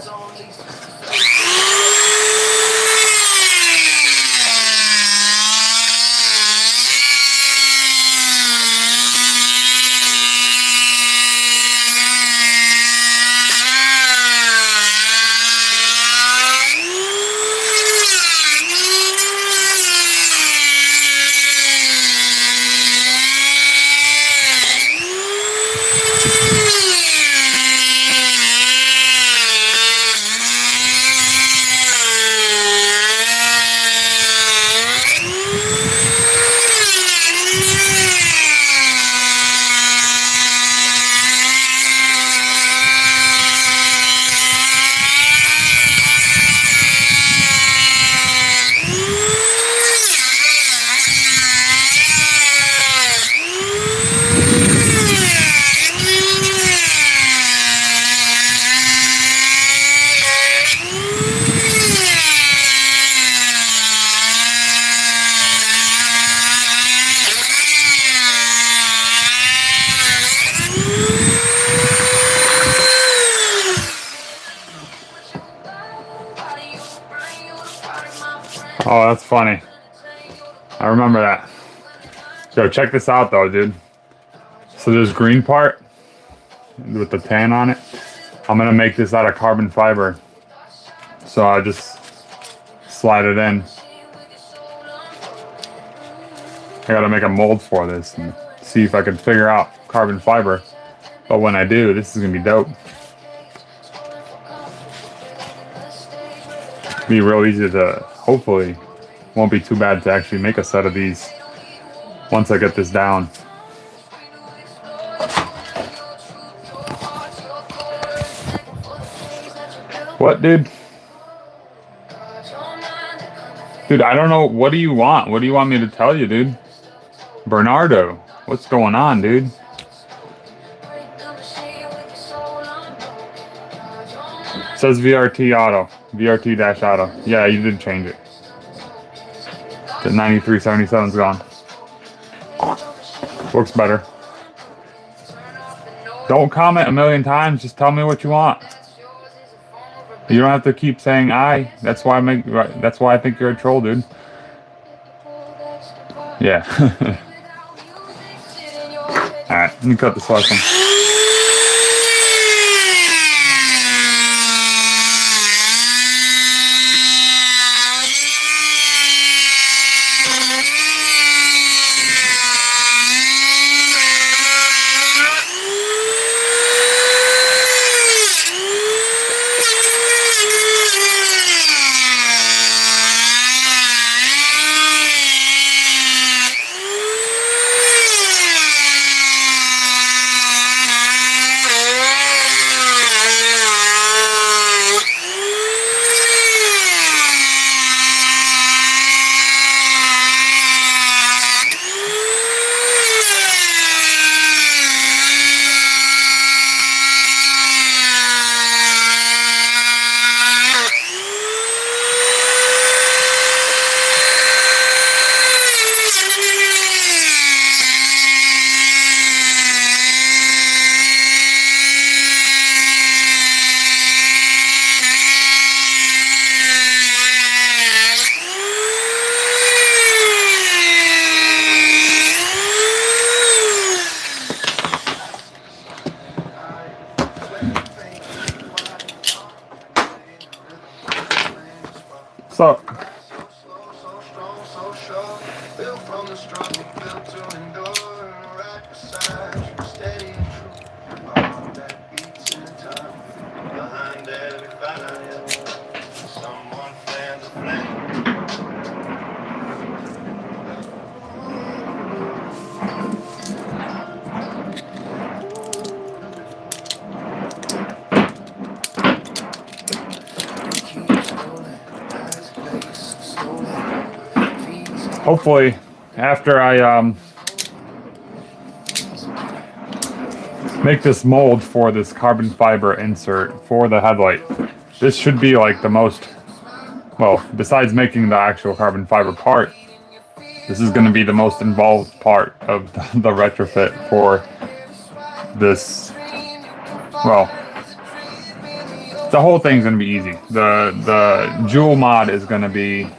Oh, that's funny. I remember that. Yo, check this out though, dude. So this green part with the tan on it, I'm gonna make this out of carbon fiber. So I just slide it in. I gotta make a mold for this and see if I can figure out carbon fiber. But when I do, this is gonna be dope. Be real easy to, hopefully, won't be too bad to actually make a set of these once I get this down. What, dude? Dude, I don't know. What do you want? What do you want me to tell you, dude? Bernardo, what's going on, dude? It says VRT auto. VRT-auto. Yeah, you did change it. The 9377's gone. Looks better. Don't comment a million times. Just tell me what you want. You don't have to keep saying I. That's why I think you're a troll, dude. Yeah. Alright, let me cut this last one. So, hopefully, after I make this mold for this carbon fiber insert for the headlight, this should be like the most, well, besides making the actual carbon fiber part, this is going to be the most involved part of the retrofit for this. Well, the whole thing's going to be easy. The jewel mod is going to be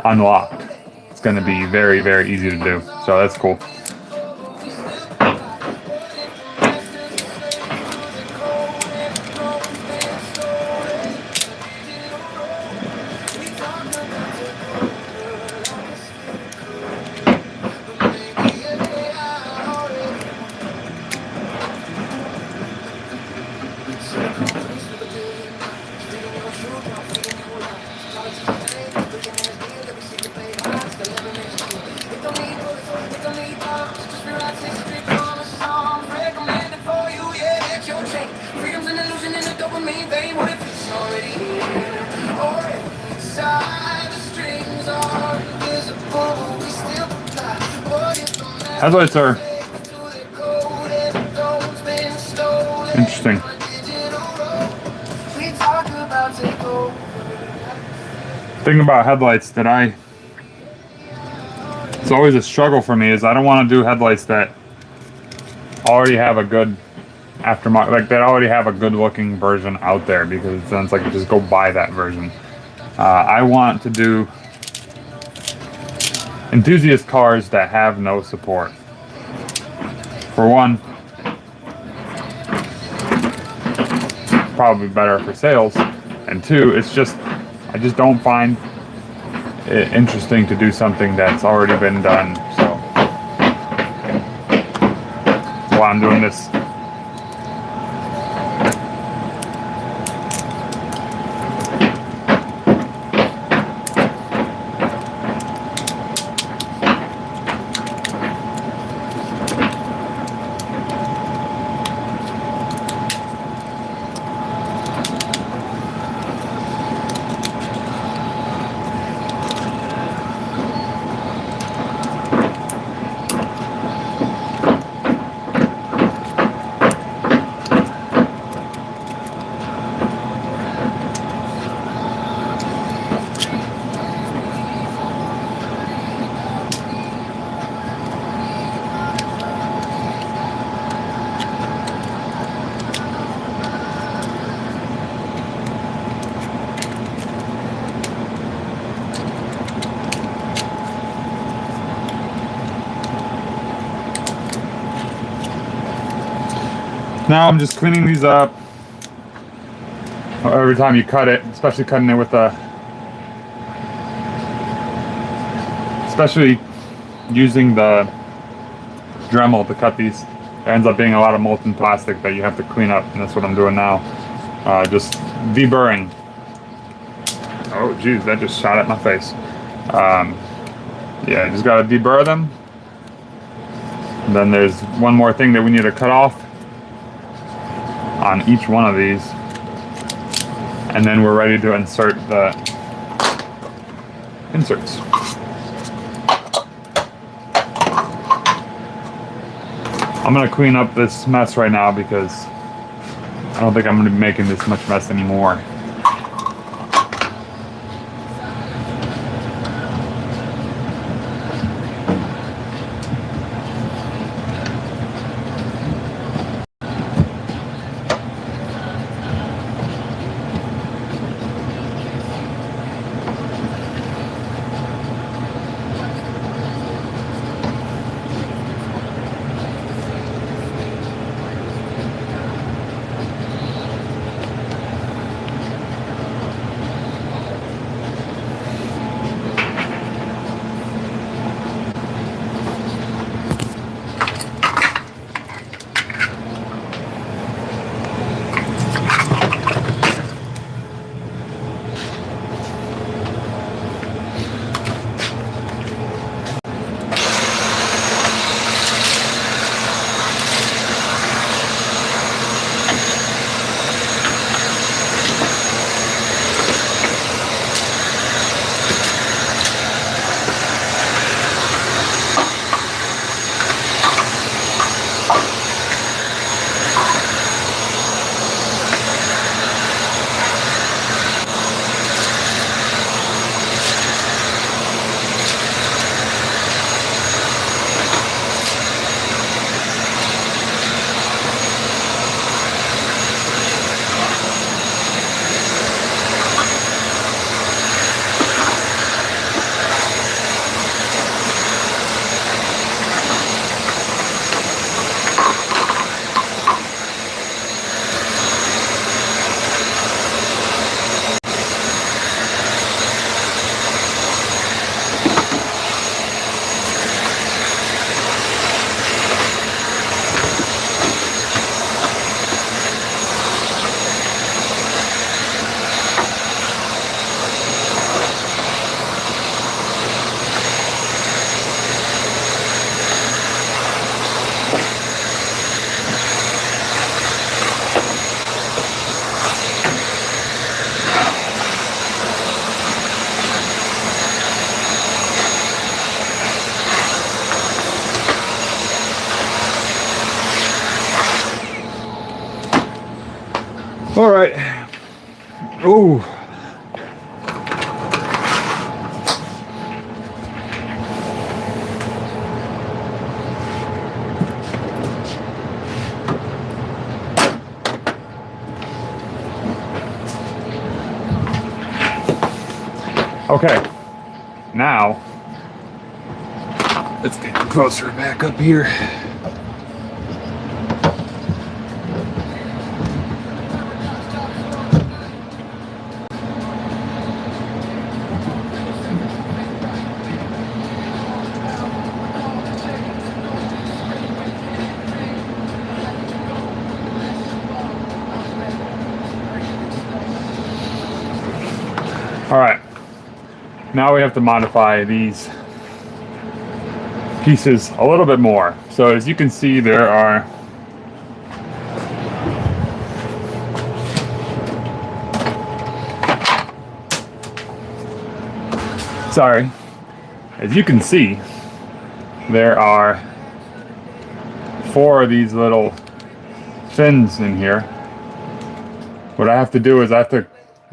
unlocked. It's going to be very, very easy to do. So that's cool. Headlights are interesting. Thing about headlights that it's always a struggle for me is I don't want to do headlights that already have a good aftermarket, like that already have a good looking version out there, because it sounds like you just go buy that version. I want to do enthusiast cars that have no support. For one, probably better for sales, and two, I just don't find it interesting to do something that's already been done. So that's why I'm doing this. Now I'm just cleaning these up. Every time you cut it, especially cutting it with especially using the Dremel to cut these, there ends up being a lot of molten plastic that you have to clean up, and that's what I'm doing now. Just deburring. Oh geez, that just shot at my face. Yeah, just gotta deburr them. And then there's one more thing that we need to cut off on each one of these, and then we're ready to insert the inserts. I'm gonna clean up this mess right now because I don't think I'm gonna be making this much mess anymore. All right. Ooh. Okay. Now closer back up here. All right, now we have to modify these pieces a little bit more. So as you can see, there are as you can see, there are 4 of these little fins in here. What I have to do is I have to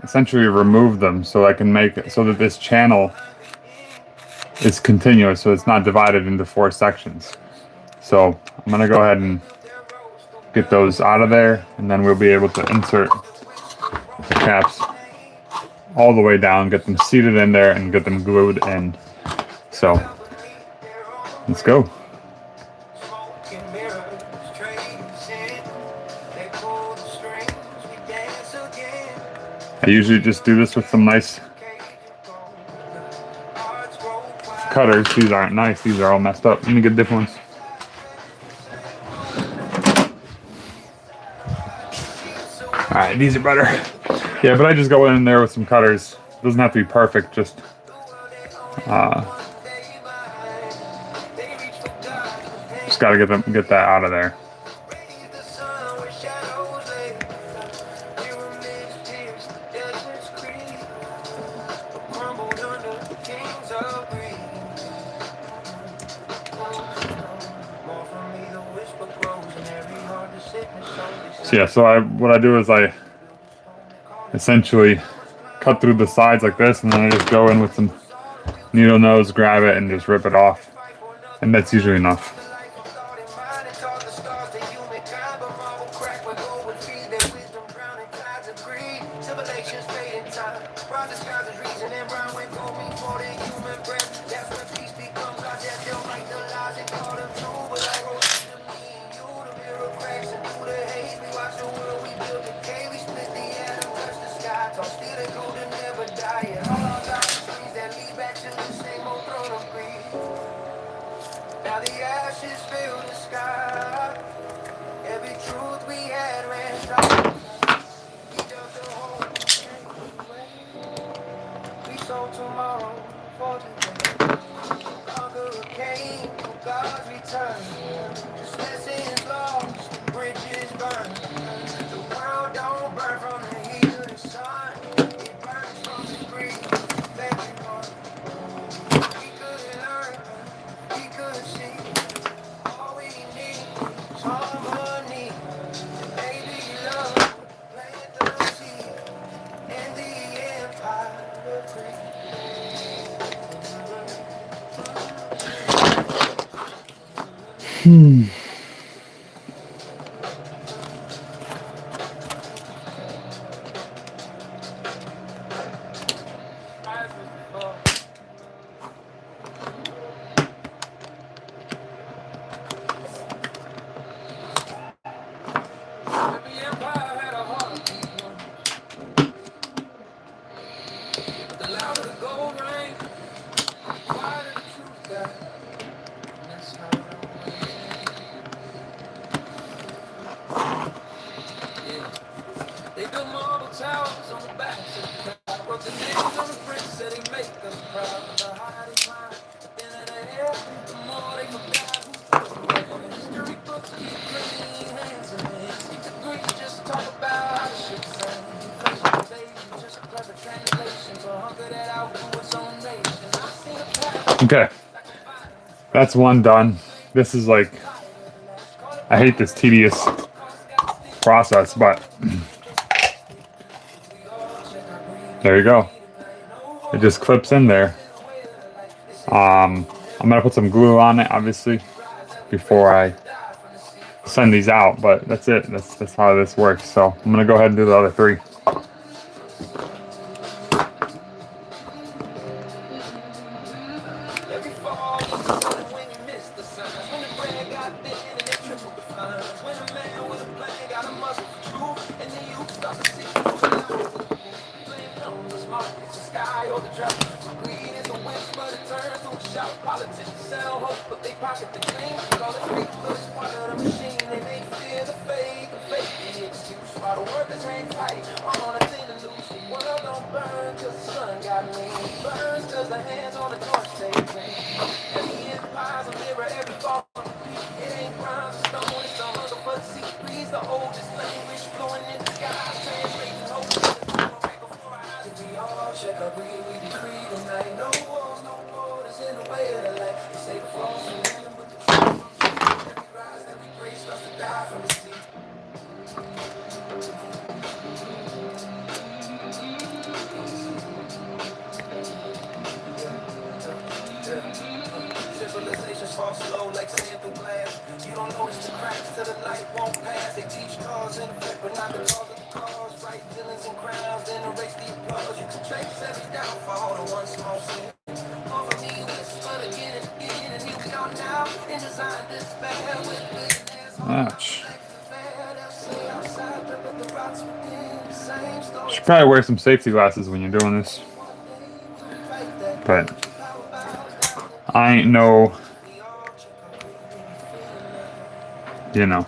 essentially remove them so I can make it so that this channel is continuous, so it's not divided into 4 sections. So I'm gonna go ahead and get those out of there, and then we'll be able to insert the caps all the way down, get them seated in there, and get them glued in. So let's go. I usually just do this with some nice cutters. These aren't nice, these are all messed up. Let me get different ones. Alright, these are better. Yeah, but I just go in there with some cutters. It doesn't have to be perfect, just gotta get that out of there. So yeah, so what I do is I essentially cut through the sides like this, and then I just go in with some needle nose, grab it, and just rip it off. And that's usually enough. Now the ashes fill the sky. Every truth we had ran dry. We dug the hole away. We sold tomorrow for today. Conqueror came, God's return. Just lessons lost, bridges burned. The world don't burn from the heat of the sun. It burns from the breeze that we want. We could learn, we could see. All we need is harmony. Baby love, plant the seed, and the empire will create. Okay, that's one done. This is like, I hate this tedious process, but there you go. It just clips in there. I'm gonna put some glue on it, obviously, before I send these out, but that's it. That's how this works. So I'm gonna go ahead and do the other 3. searching for truth, and then you start to see through the light. Blame comes the smart, it's the sky or the drought. Greed is a whisper that turns to a shout. Politicians sell hope, but they pocket the dream. Call it freedom, but it's part of the machine. They make fear the fake the excuse. While the workers hang tight, on a thing to lose. The world don't burn, cause the sun got me. Burns cause the hands on the torch say green. And the empire's a mirror, every fall from the peak. It ain't bronze or stone, it's a hustle for the sea breeze. The oldest language flowing in the sky, translating hope. We all check our greed, we decree tonight. No walls, no borders in the way of the light. We say the false and random, but the truth. Every rise, every grace starts to die from the sea. Civilizations fall slow like sand through glass. You don't notice the cracks till the light won't pass. They teach cause and effect, but not the cause of the cause. Right feelings and crowns, then erase the applause. You can trace every downfall to one small sin. Over me, whisper again and again, and here we are now. And design this bad with goodness. Ouch. Should probably wear some safety glasses when you're doing this. But I ain't no, you know.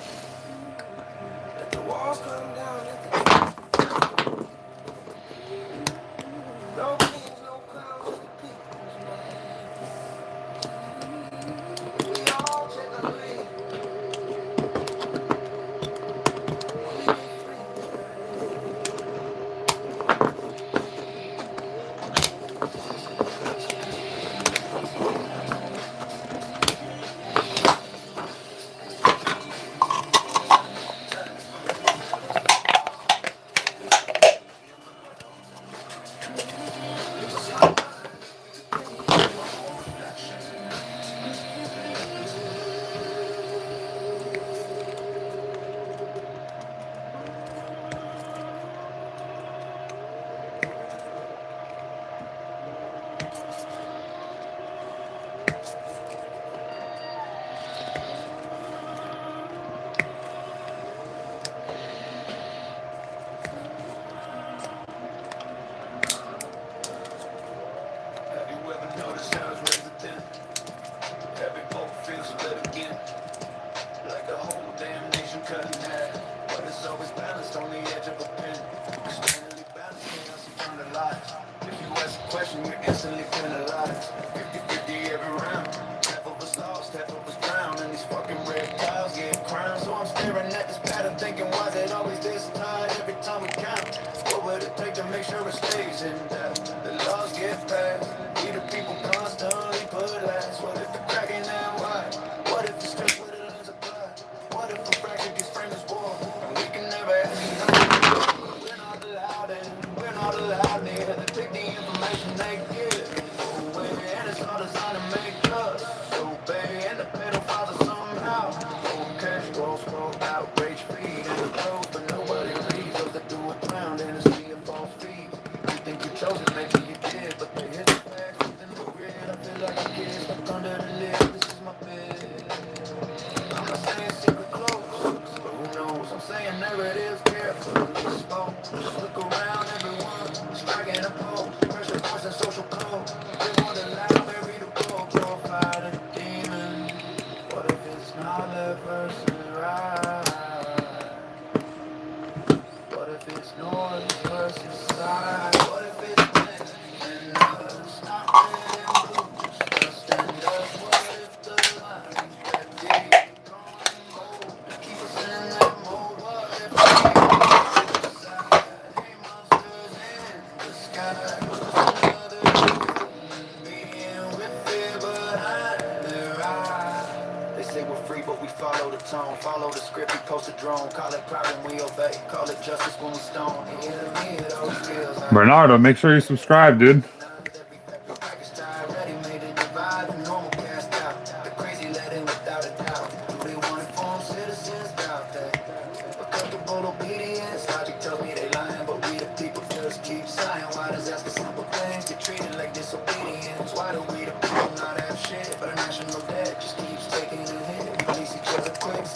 Bernardo, make sure you subscribe, dude.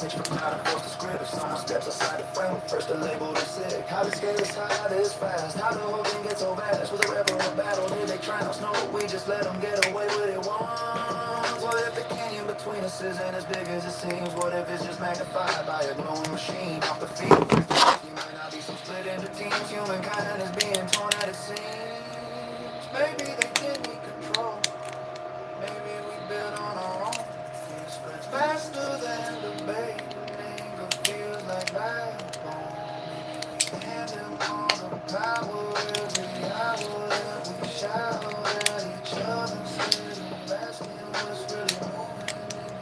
6 foot cloud and force the script. If someone steps outside the frame, first the label is sick. How this game is high, this fast. How the whole thing gets so vast. Was there ever a battle? Did they try to snow? We just let them get away with it once. What if the canyon between us isn't as big as it seems? What if it's just magnified by a glowing machine off the field? You might not be some split into teams. Humankind is being torn at its seams. Maybe they didn't need control. Maybe we built on our own. It spreads faster than debate. Anger feels like backbone. Maybe we hand them all the power every hour that we shout at each other instead of asking what's really moving in the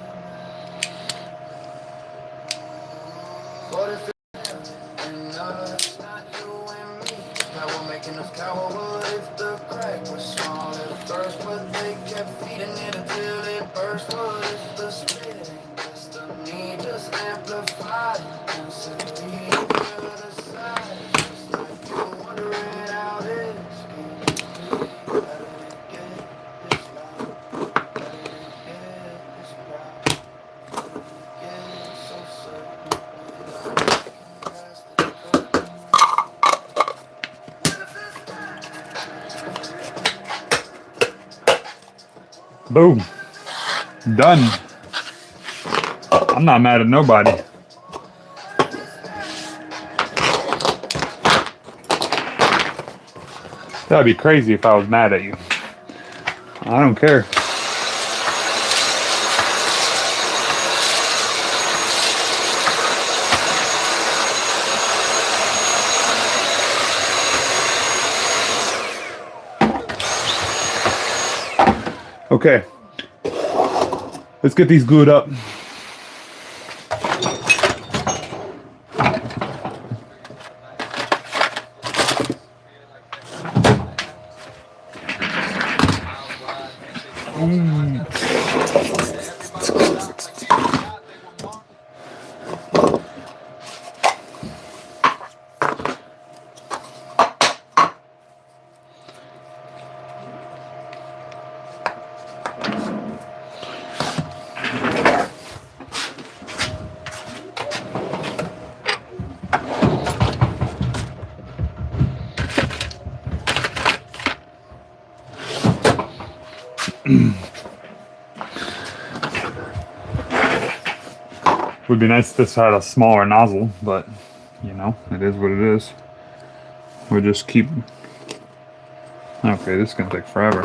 What if it's and us, not you and me? Power making us cower. What if the crack was small at first, but they kept feeding it until it burst? What if the spit ain't just a need, just amplified intensity to the other side? Just like you wondering how this can be. How did it get this loud? How did it get this proud? How did it get so certain? Without looking past the curtain. Boom. Done. I'm not mad at nobody. That'd be crazy if I was mad at you. I don't care. Okay. Let's get these glued up. Would be nice if this had a smaller nozzle, but you know, it is what it is. We'll just keep. Okay, this is gonna take forever.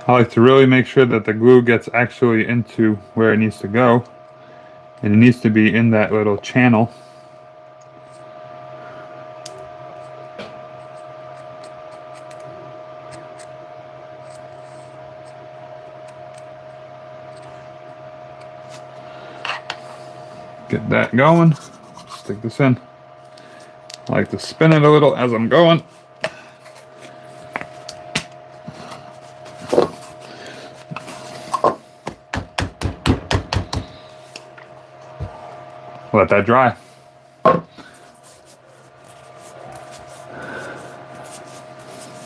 I like to really make sure that the glue gets actually into where it needs to go. And it needs to be in that little channel. Get that going. Stick this in. I like to spin it a little as I'm going. Let that dry.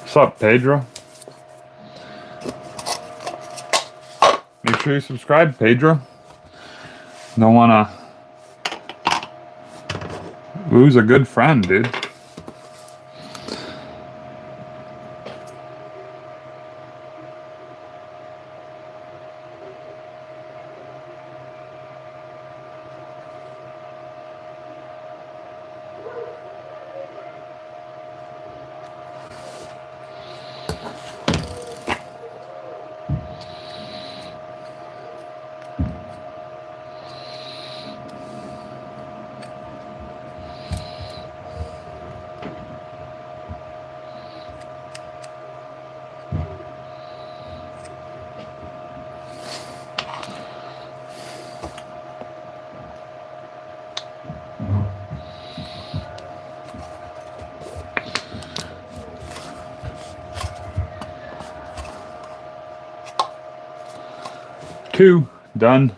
What's up, Pedro? Make sure you subscribe, Pedro. Don't wanna lose a good friend, dude. 2 done.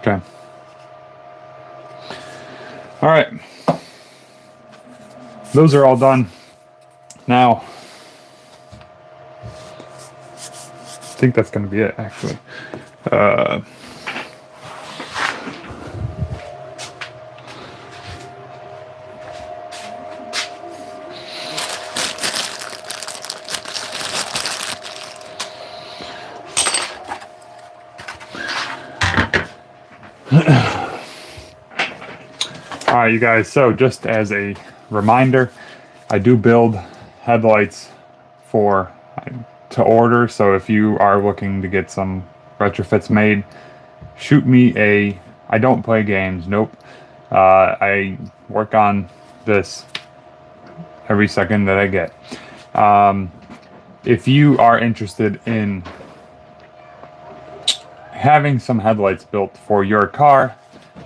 Okay. All right. Those are all done. Now, I think that's going to be it, actually. All right, you guys, so just as a reminder, I do build headlights to order, so if you are looking to get some retrofits made, shoot me I don't play games, nope. I work on this every second that I get. If you are interested in having some headlights built for your car,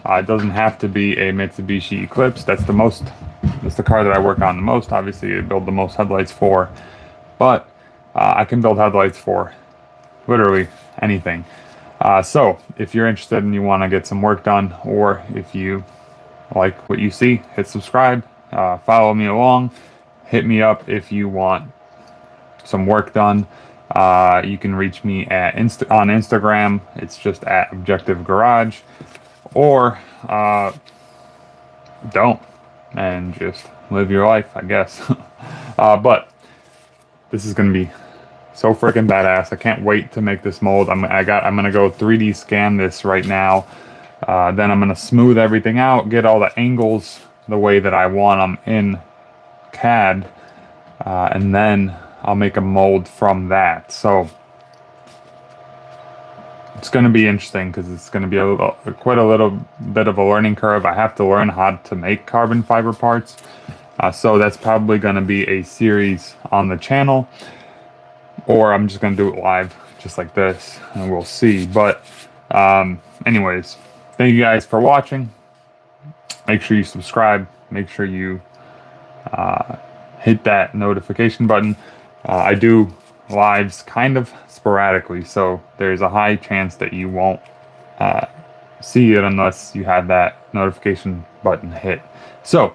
it doesn't have to be a Mitsubishi Eclipse. That's the car that I work on the most. Obviously, I build the most headlights for, but I can build headlights for literally anything. So if you're interested and you want to get some work done, or if you like what you see, hit subscribe, follow me along, hit me up if you want some work done. You can reach me on Instagram. It's just at Objective Garage, or don't, and just live your life, I guess. But this is gonna be so freaking badass. I can't wait to make this mold. I'm gonna go 3D scan this right now. Then I'm gonna smooth everything out, get all the angles the way that I want them in CAD, and then I'll make a mold from that. So it's going to be interesting because it's going to be quite a little bit of a learning curve. I have to learn how to make carbon fiber parts. So that's probably going to be a series on the channel, or I'm just going to do it live just like this, and we'll see. But anyways, thank you guys for watching. Make sure you subscribe. Make sure you hit that notification button. I do lives kind of sporadically, so there's a high chance that you won't see it unless you have that notification button hit. So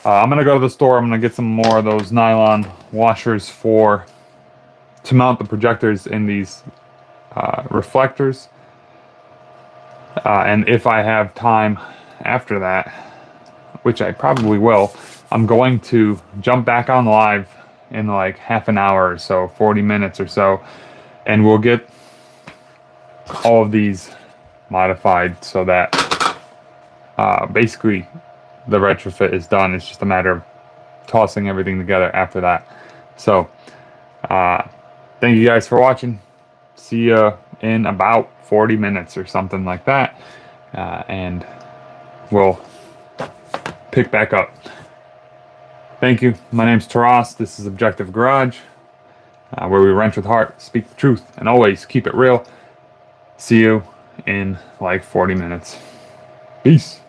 I'm gonna go to the store. I'm gonna get some more of those nylon washers to mount the projectors in these reflectors, and if I have time after that, which I probably will, I'm going to jump back on live in like half an hour or so, 40 minutes or so, and we'll get all of these modified so that basically the retrofit is done. It's just a matter of tossing everything together after that. So thank you guys for watching. See ya in about 40 minutes or something like that. And we'll pick back up. Thank you. My name's Taras. This is Objective Garage, where we wrench with heart, speak the truth, and always keep it real. See you in like 40 minutes. Peace.